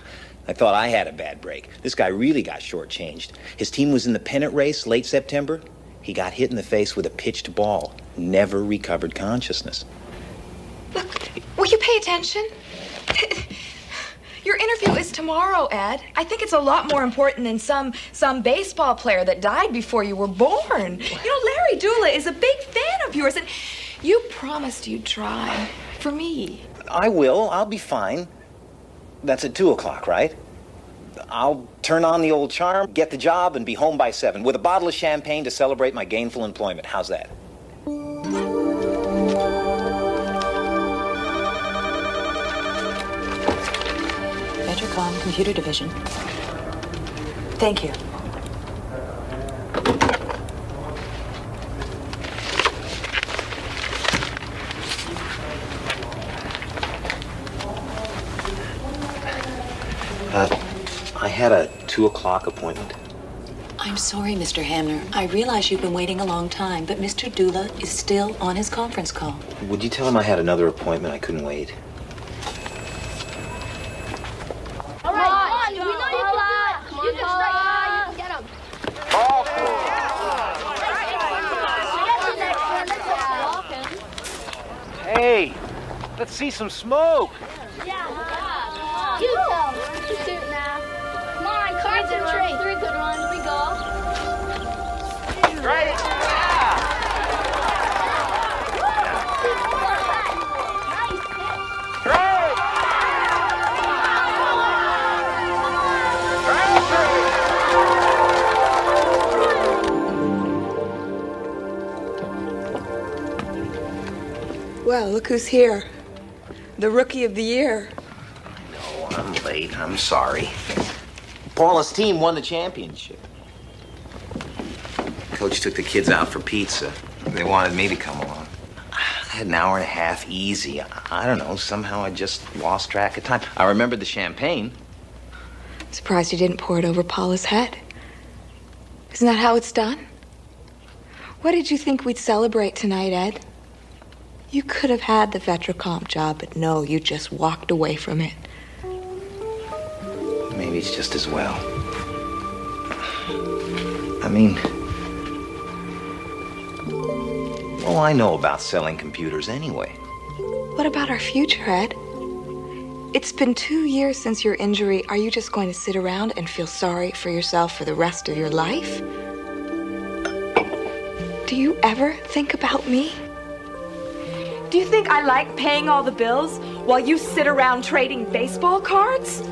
I thought I had a bad break. This guy really got shortchanged. His team was in the pennant race late September. He got hit in the face with a pitched ball. Never recovered consciousness. Look, will you pay attention? Your interview is tomorrow, Ed. I think it's a lot more important than some baseball player that died before you were born. You know, Larry Dula is a big fan of yours, and you promised you'd try for me. I will. I'll be fine. That's at 2 o'clock, right? I'll turn on the old charm, get the job, and be home by 7 with a bottle of champagne to celebrate my gainful employment. How's that? Metrocom Computer Division. Thank you. I had a 2 o'clock appointment. I'm sorry, Mr. Hamner. I realize you've been waiting a long time, but Mr. Dula is still on his conference call. Would you tell him I had another appointment? I couldn't wait. All right, we know you can do it. Come on, you can strike high, you can get him. Hey, let's see some smoke. Yeah. You tell. You do it now. Come on, concentrate. 3 good runs. We go. Right. Well, look who's here. The Rookie of the Year. No, I'm late. I'm sorry. Paula's team won the championship. Coach took the kids out for pizza. They wanted me to come along. I had an hour and a half easy. I don't know. Somehow I just lost track of time. I remembered the champagne. Surprised you didn't pour it over Paula's head. Isn't that how it's done? What did you think we'd celebrate tonight, Ed? You could have had the Vetrocomp job, but no, you just walked away from it. Maybe it's just as well. I mean, all I know about selling computers anyway. What about our future, Ed? It's been 2 years since your injury. Are you just going to sit around and feel sorry for yourself for the rest of your life? Do you ever think about me? Do you think I like paying all the bills while you sit around trading baseball cards?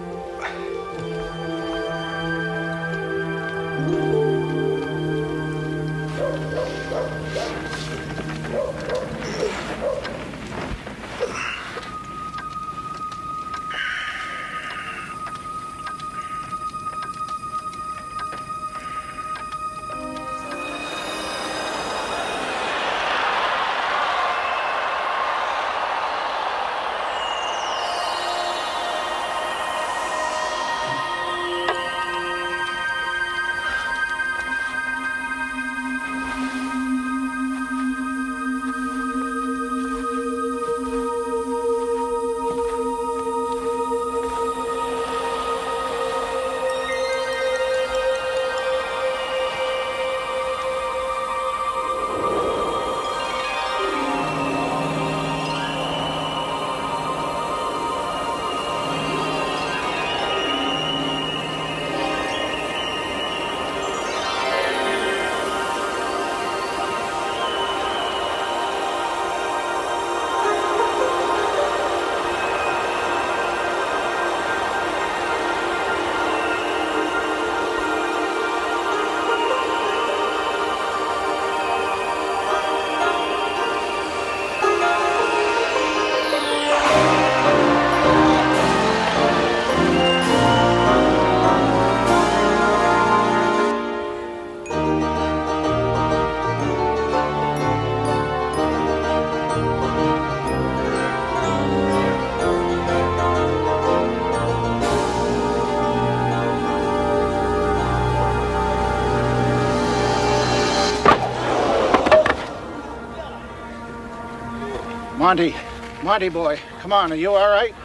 Monty boy, come on, are you all right?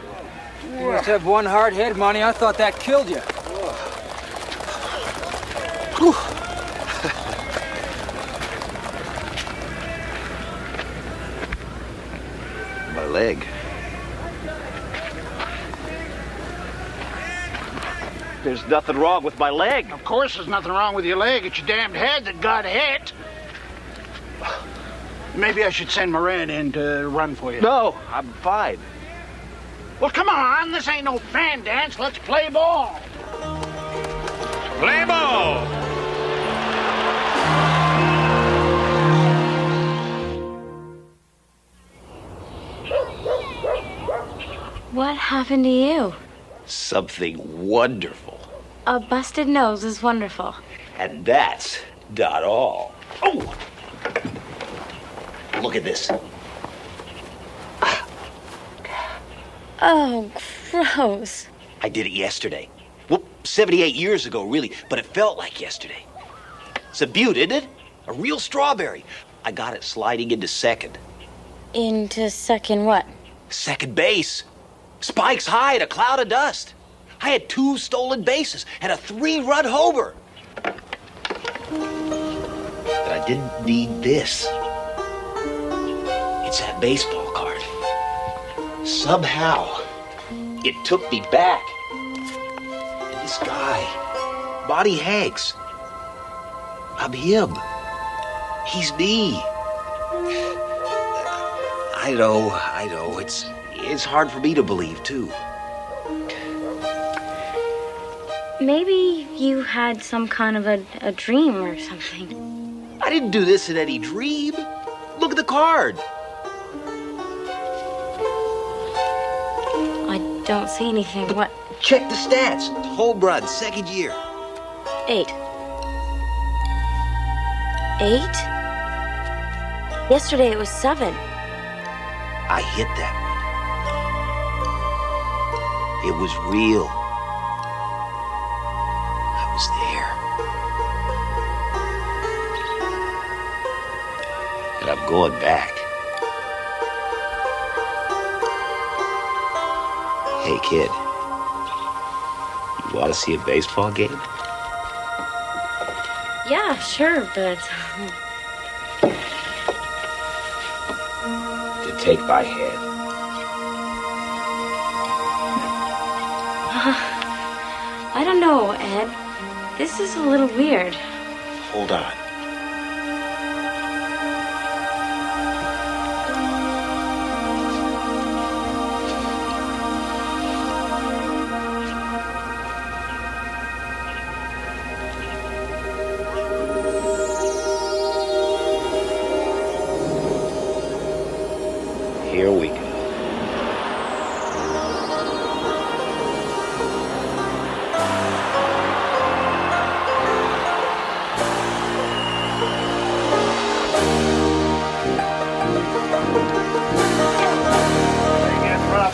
You must have one hard head, Monty. I thought that killed you. My leg. There's nothing wrong with my leg. Of course there's nothing wrong with your leg. It's your damned head that got hit. Maybe I should send Moran in to run for you. No, I'm fine. Well, come on. This ain't no fan dance. Let's play ball. Play ball! What happened to you? Something wonderful. A busted nose is wonderful. And that's not all. Oh! Look at this. Oh, gross. I did it yesterday. Well, 78 years ago, really, but it felt like yesterday. It's a beaut, isn't it? A real strawberry. I got it sliding into second. Into second what? Second base. Spikes high in a cloud of dust. I had 2 stolen bases and a 3-run homer. But I didn't need this. It's that baseball card. Somehow, it took me back. And this guy, Monty Hanks, I'm him. He's me. I know. It's hard for me to believe, too. Maybe you had some kind of a dream or something. I didn't do this in any dream. Look at the card. I don't see anything. What? Check the stats. Home run, second year. 8. 8? Yesterday it was 7. I hit that one. It was real. I was there. And I'm going back. Hey, kid. You want to see a baseball game? Yeah, sure, but... To take my hand. I don't know, Ed. This is a little weird. Hold on. Here we go.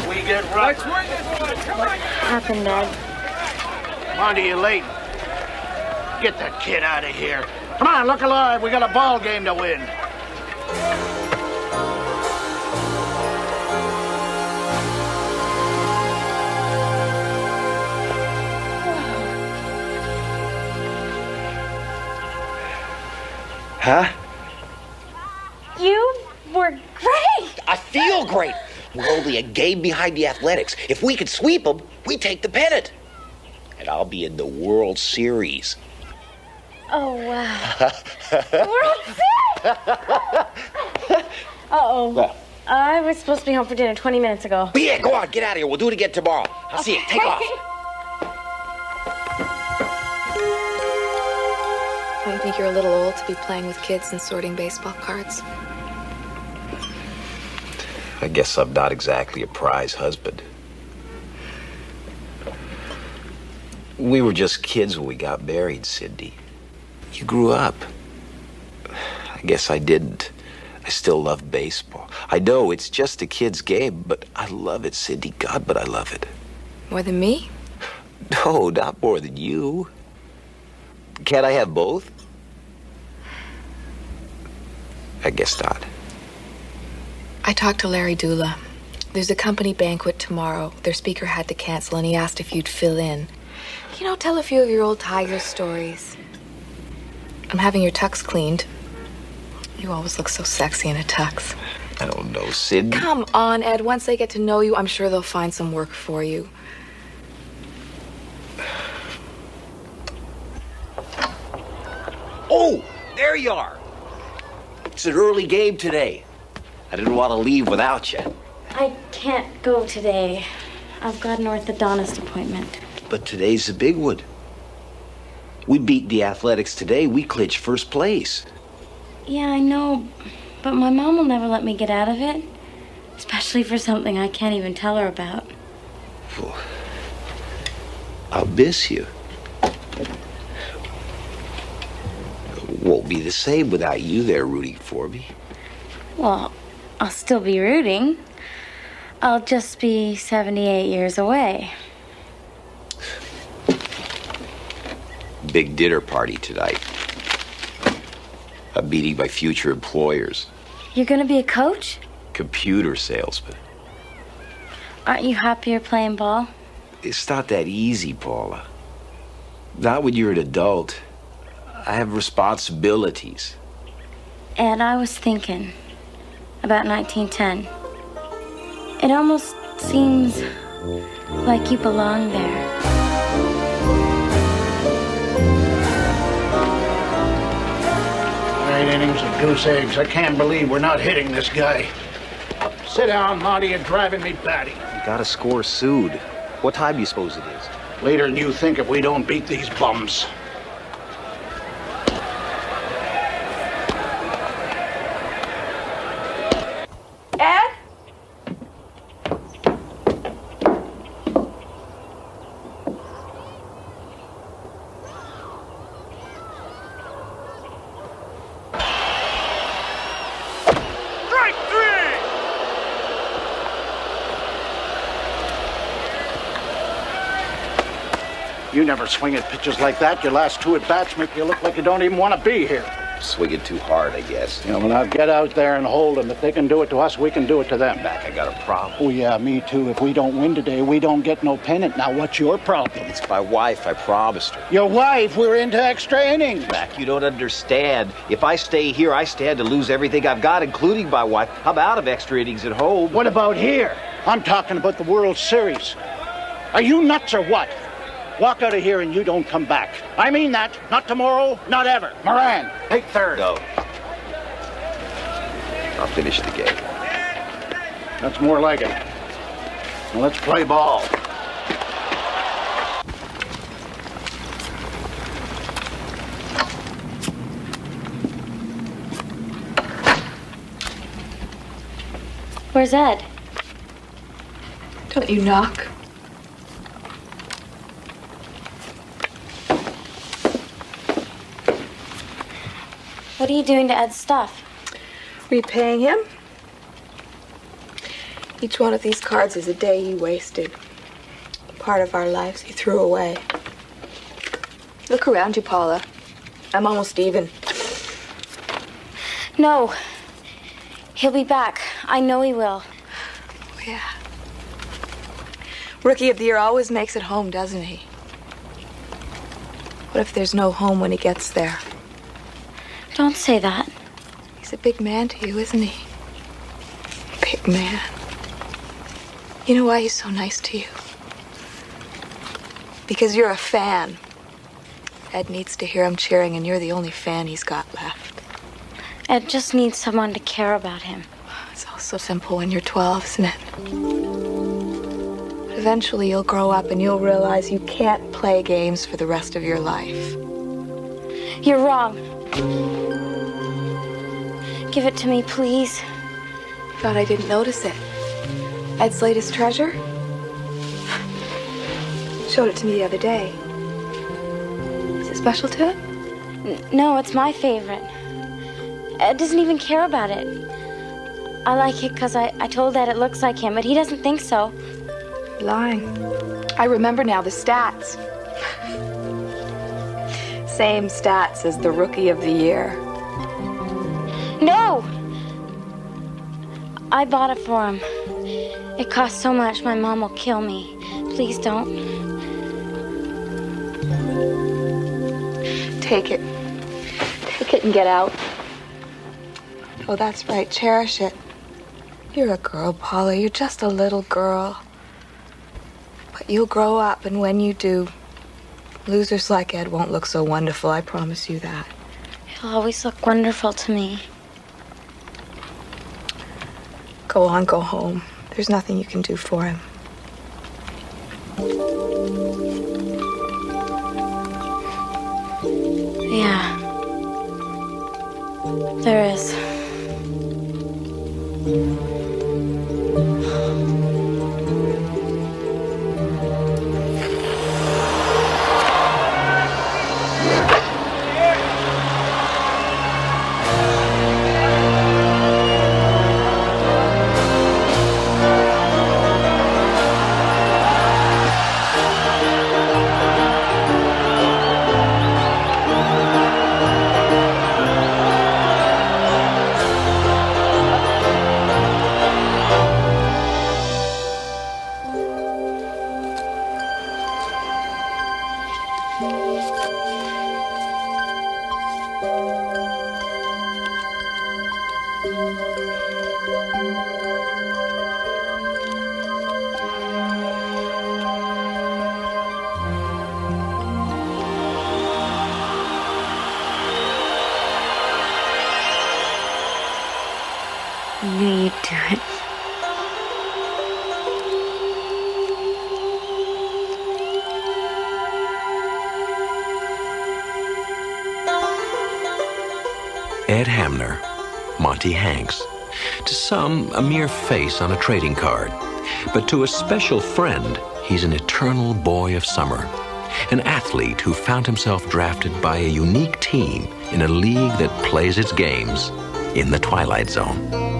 We get rough. Happened, Ed. Monty, you're late. Get that kid out of here. Come on, look alive. We got a ball game to win. Huh? You were great. I feel great. We're only a game behind the Athletics. If we could sweep them, we take the pennant. And I'll be in the World Series. Oh, wow. World Series! Uh-oh. Well. I was supposed to be home for dinner 20 minutes ago. But yeah, go on, get out of here. We'll do it again tomorrow. I'll see you. Take off. Don't you think you're a little old to be playing with kids and sorting baseball cards? I guess I'm not exactly a prize husband. We were just kids when we got married, Cindy. You grew up. I guess I didn't. I still love baseball. I know it's just a kid's game, but I love it, Cindy. God, but I love it. More than me? No, not more than you. Can't I have both? I guess not. I talked to Larry Dula. There's a company banquet tomorrow. Their speaker had to cancel, and he asked if you'd fill in. You know, tell a few of your old Tiger stories. I'm having your tux cleaned. You always look so sexy in a tux. I don't know, Sid. Come on, Ed. Once they get to know you, I'm sure they'll find some work for you. Oh, there you are. It's an early game today. I didn't want to leave without you. I can't go today. I've got an orthodontist appointment. But today's the big one. We beat the Athletics today. We clinched first place. Yeah, I know, but my mom will never let me get out of it. Especially for something I can't even tell her about. Well, I'll miss you. Won't be the same without you there rooting for me. Well, I'll still be rooting. I'll just be 78 years away. Big dinner party tonight. I'm meeting my future employers. You're gonna be a coach? Computer salesman. Aren't you happier playing ball? It's not that easy, Paula. Not when you're an adult. I have responsibilities. And I was thinking about 1910. It almost seems like you belong there. 8 innings of goose eggs. I can't believe we're not hitting this guy. Sit down, Monty. You're driving me batty. You gotta score soon. What time do you suppose it is? Later than you think if we don't beat these bums. Ed? You never swing at pitches like that. Your last 2 at-bats make you look like you don't even want to be here. Swinging too hard, I guess. Yeah, well, now get out there and hold them. If they can do it to us, we can do it to them. Mac, I got a problem. Oh, yeah, me too. If we don't win today, we don't get no pennant. Now, what's your problem? It's my wife. I promised her. Your wife? We're into extra innings. Mac, you don't understand. If I stay here, I stand to lose everything I've got, including my wife. I'm out of extra innings at home. What about here? I'm talking about the World Series. Are you nuts or what? Walk out of here and you don't come back. I mean that. Not tomorrow, not ever. Moran, take third. No. I'll finish the game. That's more like it. Now let's play ball. Where's Ed? Don't you knock? What are you doing to Ed's stuff? Repaying him? Each one of these cards is a day he wasted. Part of our lives he threw away. Look around you, Paula. I'm almost even. No. He'll be back. I know he will. Oh, yeah. Rookie of the Year always makes it home, doesn't he? What if there's no home when he gets there? Don't say that. He's a big man to you, isn't he? Big man. You know why he's so nice to you? Because you're a fan. Ed needs to hear him cheering, and you're the only fan he's got left. Ed just needs someone to care about him. It's all so simple when you're 12, isn't it? But eventually you'll grow up and you'll realize you can't play games for the rest of your life. You're wrong. Give it to me, please. Thought I didn't notice it. Ed's latest treasure? Showed it to me the other day. Is it special to it? No, it's my favorite. Ed doesn't even care about it. I like it because I told Ed it looks like him, but he doesn't think so. Lying. I remember now the stats. Same stats as the Rookie of the Year. No! I bought it for him. It cost so much, my mom will kill me. Please don't. Take it. Take it and get out. Oh, that's right. Cherish it. You're a girl, Paula. You're just a little girl. But you'll grow up, and when you do, losers like Ed won't look so wonderful. I promise you that. He'll always look wonderful to me. Go on, go home. There's nothing you can do for him. Yeah. There is. I knew you'd do it. Ed Hamner, Monty Hanks. To some, a mere face on a trading card. But to a special friend, he's an eternal boy of summer. An athlete who found himself drafted by a unique team in a league that plays its games in the Twilight Zone.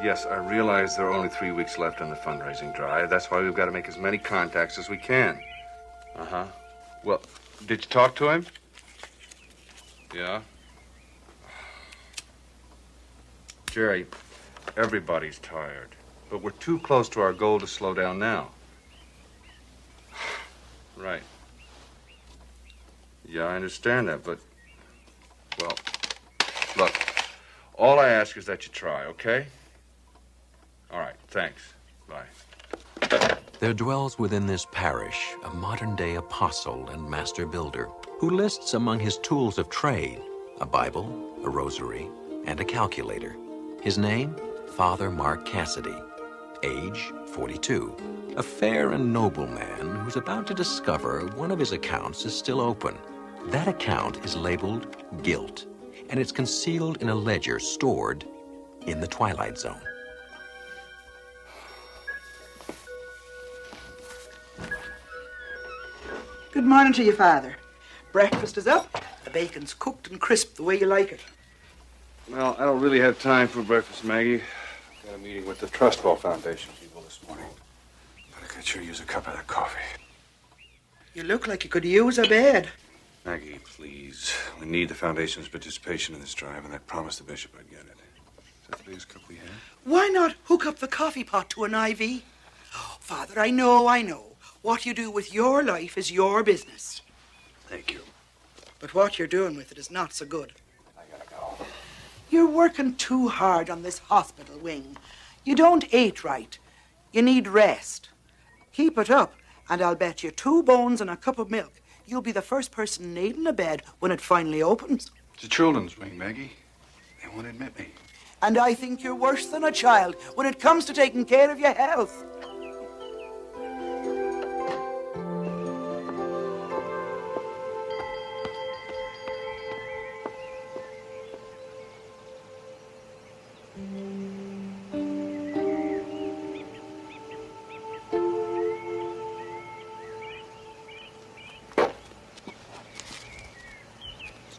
Yes, I realize there are only 3 weeks left on the fundraising drive. That's why we've got to make as many contacts as we can. Uh-huh. Well, did you talk to him? Yeah? Jerry, everybody's tired. But we're too close to our goal to slow down now. Right. Yeah, I understand that, but... Well, look, all I ask is that you try, okay? All right, thanks. Bye. There dwells within this parish a modern-day apostle and master builder who lists among his tools of trade a Bible, a rosary, and a calculator. His name, Father Mark Cassidy. Age, 42. A fair and noble man who's about to discover one of his accounts is still open. That account is labeled Guilt, and it's concealed in a ledger stored in the Twilight Zone. Good morning to you, Father. Breakfast is up. The bacon's cooked and crisp the way you like it. Well, I don't really have time for breakfast, Maggie. I've got a meeting with the Trust Ball Foundation people this morning. But I could sure use a cup of that coffee. You look like you could use a bed. Maggie, please. We need the Foundation's participation in this drive, and I promised the bishop I'd get it. Is that the biggest cup we have? Why not hook up the coffee pot to an IV? Father, I know. What you do with your life is your business. Thank you. But what you're doing with it is not so good. I gotta go. You're working too hard on this hospital wing. You don't eat right. You need rest. Keep it up, and I'll bet you 2 bones and a cup of milk you'll be the first person needing a bed when it finally opens. It's a children's wing, Maggie. They won't admit me. And I think you're worse than a child when it comes to taking care of your health.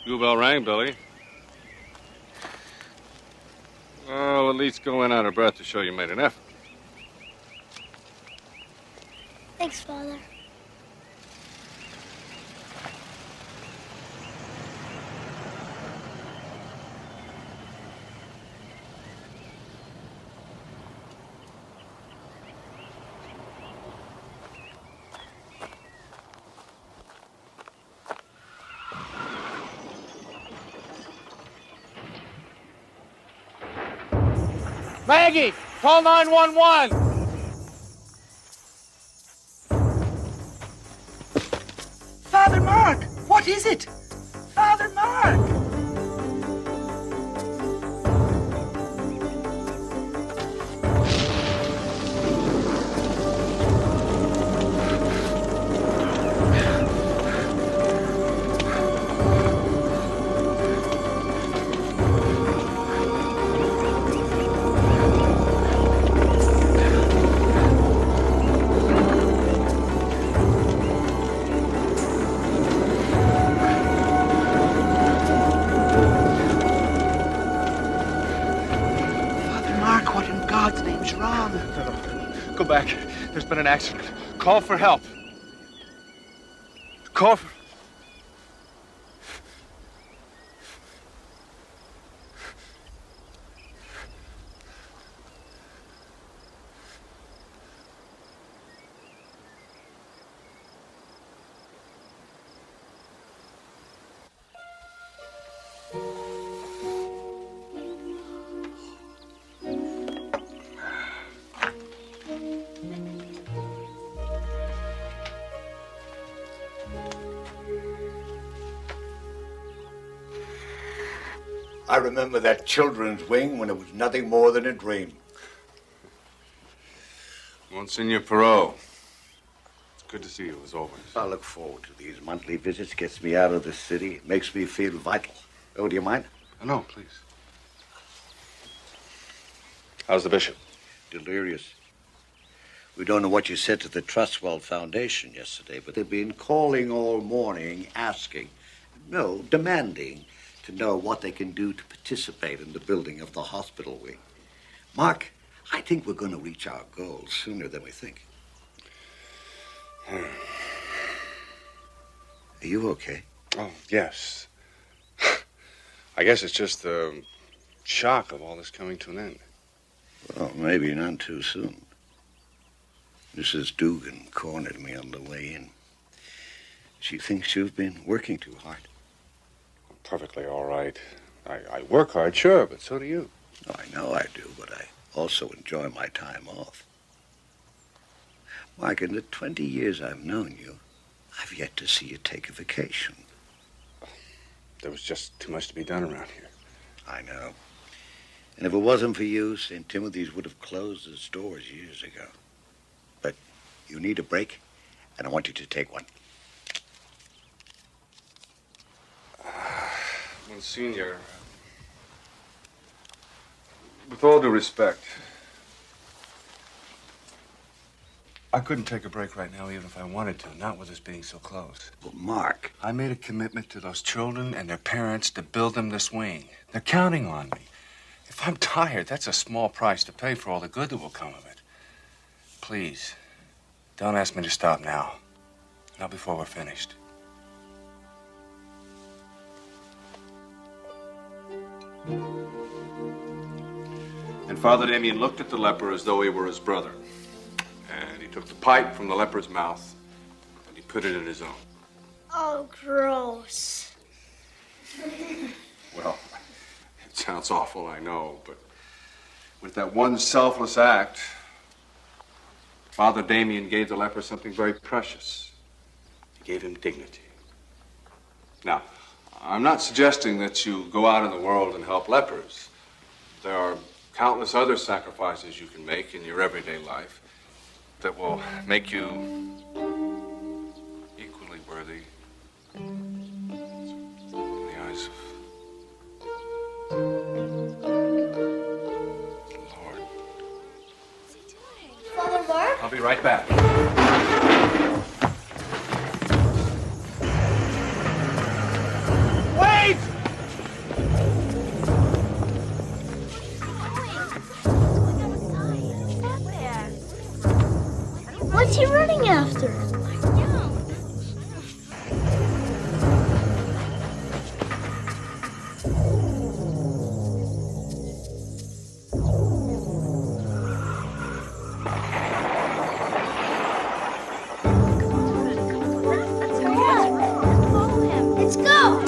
School bell rang, Billy. Well, at least go in out of breath to show you made an effort. Thanks, Father. Maggie, call 911. Father Mark, what is it? Father Mark! Go back. There's been an accident. Call for help. Call for... I remember that children's wing when it was nothing more than a dream. Monsignor Perot. It's good to see you, as always. I look forward to these monthly visits. Gets me out of the city. Makes me feel vital. Oh, do you mind? No, please. How's the bishop? Delirious. We don't know what you said to the Trustwell Foundation yesterday, but they've been calling all morning, asking, no, demanding, to know what they can do to participate in the building of the hospital wing. Mark, I think we're going to reach our goals sooner than we think. Are you okay? Oh, yes. I guess it's just the shock of all this coming to an end. Well, maybe none too soon. Mrs. Dugan cornered me on the way in. She thinks you've been working too hard. Perfectly all right. I work hard, sure, but so do you. Oh, I know I do, but I also enjoy my time off. Mark, in the 20 years I've known you, I've yet to see you take a vacation. There was just too much to be done around here. I know. And if it wasn't for you, St. Timothy's would have closed its doors years ago. But you need a break, and I want you to take one. Monsignor, with all due respect, I couldn't take a break right now even if I wanted to, not with us being so close. But Mark... I made a commitment to those children and their parents to build them this wing. They're counting on me. If I'm tired, that's a small price to pay for all the good that will come of it. Please, don't ask me to stop now. Not before we're finished. And Father Damien looked at the leper as though he were his brother. And he took the pipe from the leper's mouth and he put it in his own. Oh, gross. Well, it sounds awful, I know, but with that one selfless act, Father Damien gave the leper something very precious. He gave him dignity. Now, I'm not suggesting that you go out in the world and help lepers. There are countless other sacrifices you can make in your everyday life that will make you equally worthy in the eyes of the Lord. Father Mark? I'll be right back. Wait! What's he running after? Let's go!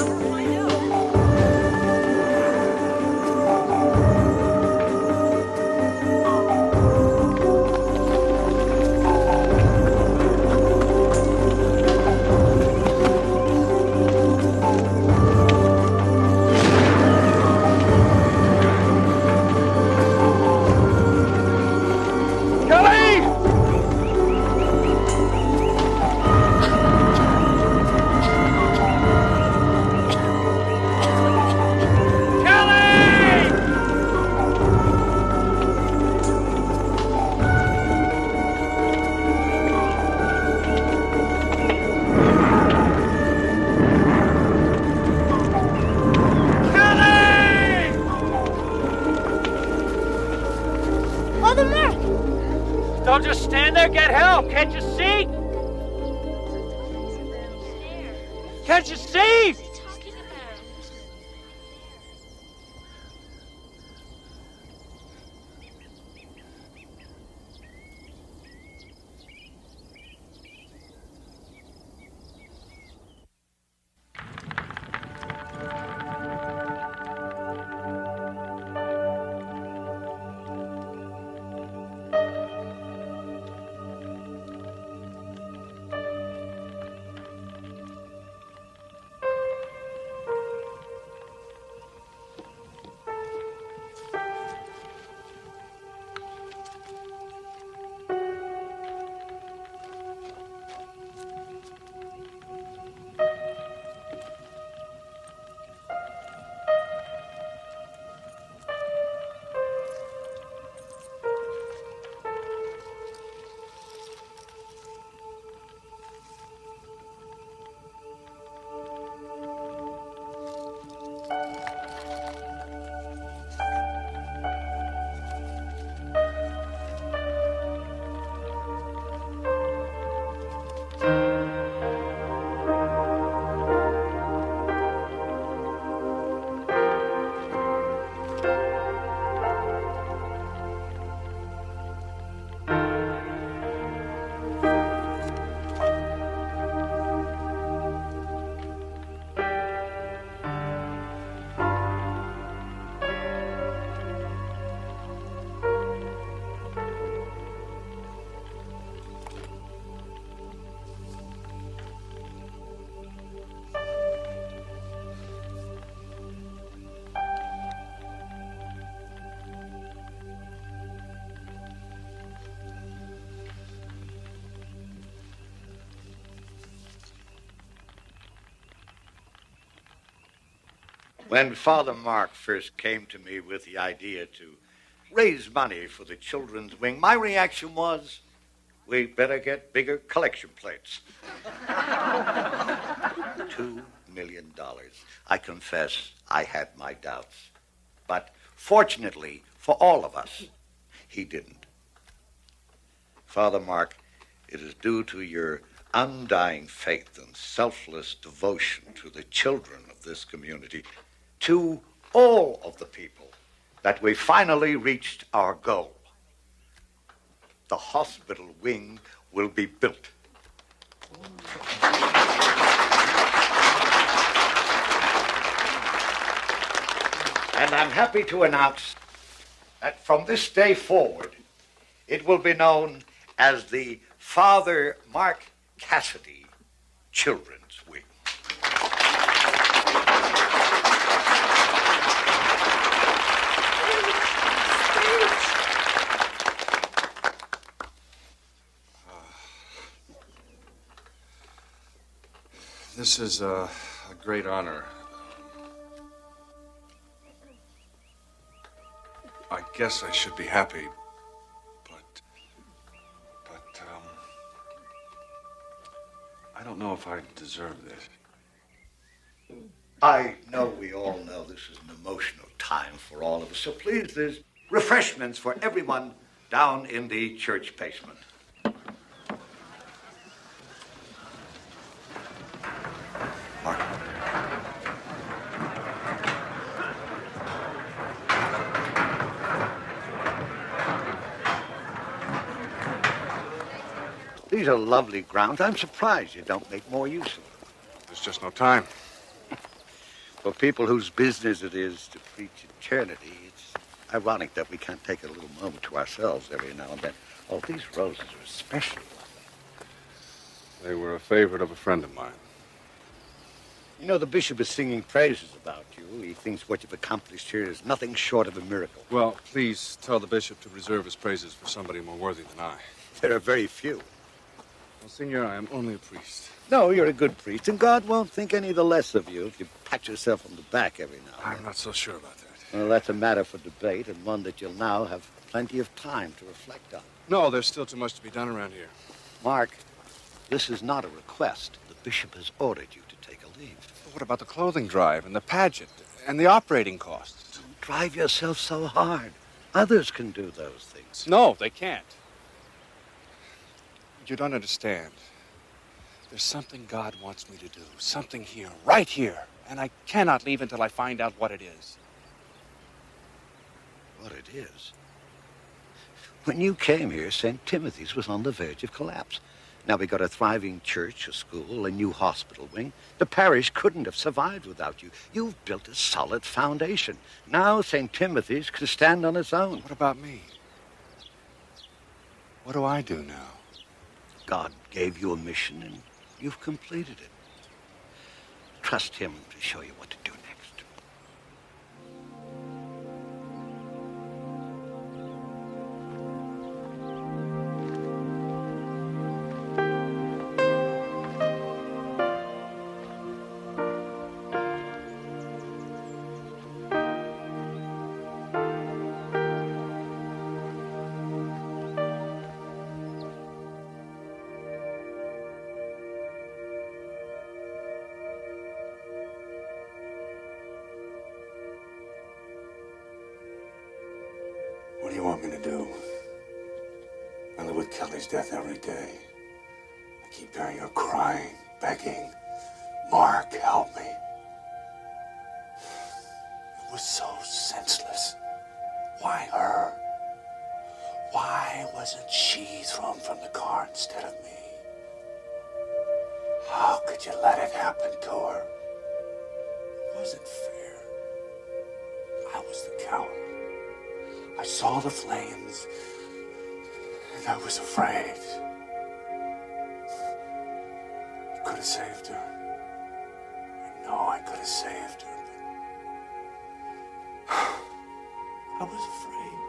Father Mark! Don't just stand there, get help. Can't you see? Can't you see? When Father Mark first came to me with the idea to raise money for the children's wing, my reaction was, we better get bigger collection plates. $2 million. I confess I had my doubts. But fortunately for all of us, he didn't. Father Mark, it is due to your undying faith and selfless devotion to the children of this community, to all of the people, that we finally reached our goal. the hospital wing will be built. And I'm happy to announce that from this day forward, it will be known as the Father Mark Cassidy Children's Wing. This is a great honor. I guess I should be happy, but I don't know if I deserve this. I know we all know this is an emotional time for all of us, so please, there's refreshments for everyone down in the church basement. Mark. These are lovely grounds. I'm surprised you don't make more use of them. There's just no time. For people whose business it is to preach eternity, it's ironic that we can't take a little moment to ourselves every now and then. Oh, these roses are special. They were a favorite of a friend of mine. You know, the bishop is singing praises about you. He thinks what you've accomplished here is nothing short of a miracle. Well, please tell the bishop to reserve his praises for somebody more worthy than I. There are very few. Well, Senor, I am only a priest. No, you're a good priest, and God won't think any the less of you if you pat yourself on the back every now and then. I'm not so sure about that. Well, that's a matter for debate, and one that you'll now have plenty of time to reflect on. No, there's still too much to be done around here. Mark, this is not a request. The bishop has ordered you to take a leave. But what about the clothing drive and the pageant and the operating costs? Don't drive yourself so hard. Others can do those things. No, they can't. You don't understand. There's something God wants me to do. Something here, right here. And I cannot leave until I find out what it is. What it is? When you came here, St. Timothy's was on the verge of collapse. Now we got a thriving church, a school, a new hospital wing. The parish couldn't have survived without you. You've built a solid foundation. Now St. Timothy's can stand on its own. What about me? What do I do now? God gave you a mission, and you've completed it. Trust him to show you what to do next. What do you want me to do? I live with Kelly's death every day. I keep hearing her crying, begging. Mark, help me. It was so senseless. Why her? Why wasn't she thrown from the car instead of me? How could you let it happen to her? It wasn't fair. I was the coward. I saw the flames, and I was afraid. You could have saved her. I know I could have saved her, but I was afraid.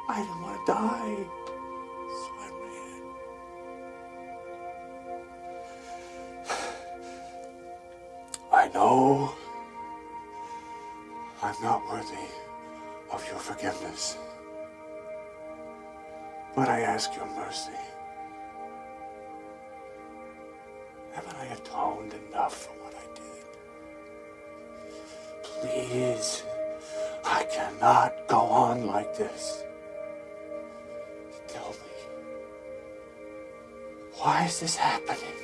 I didn't want to die, so I ran. I know I'm not worthy of your forgiveness, but I ask your mercy. Haven't I atoned enough for what I did? Please, I cannot go on like this. Tell me, why is this happening?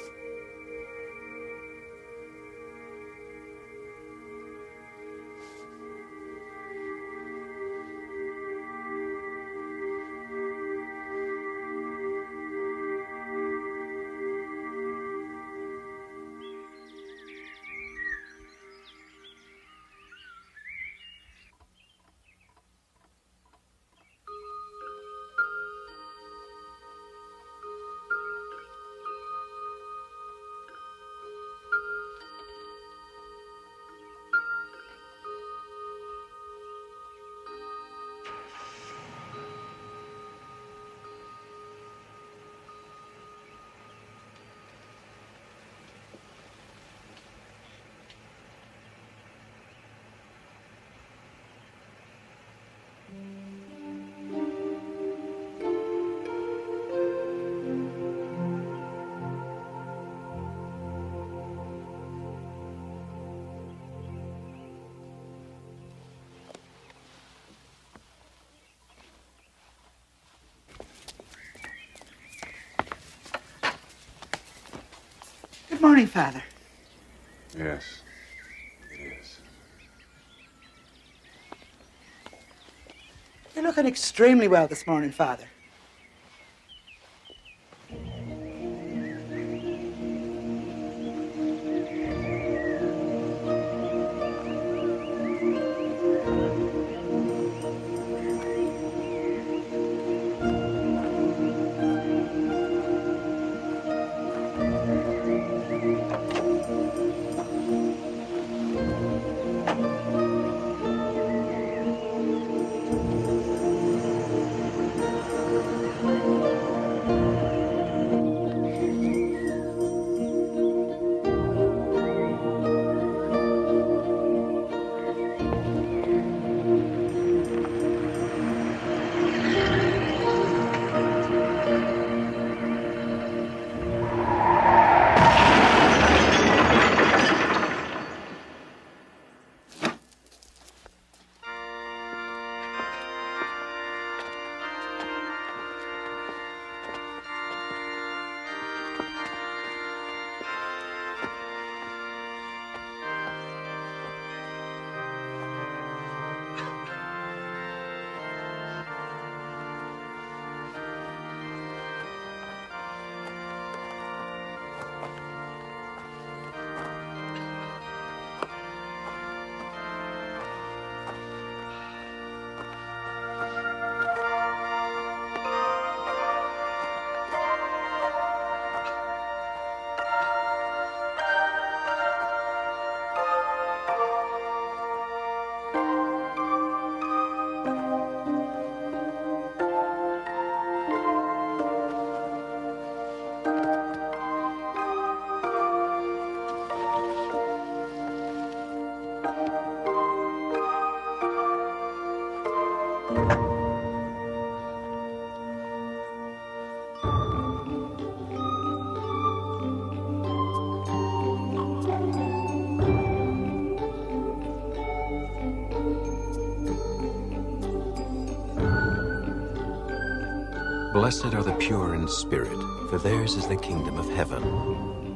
morning, Father. Yes, it is. You're looking extremely well this morning, Father. Blessed are the pure in spirit, for theirs is the kingdom of heaven.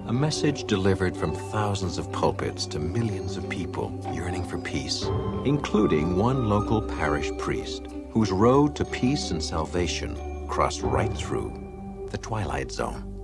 A message delivered from thousands of pulpits to millions of people yearning for peace, including one local parish priest whose road to peace and salvation crossed right through the Twilight Zone.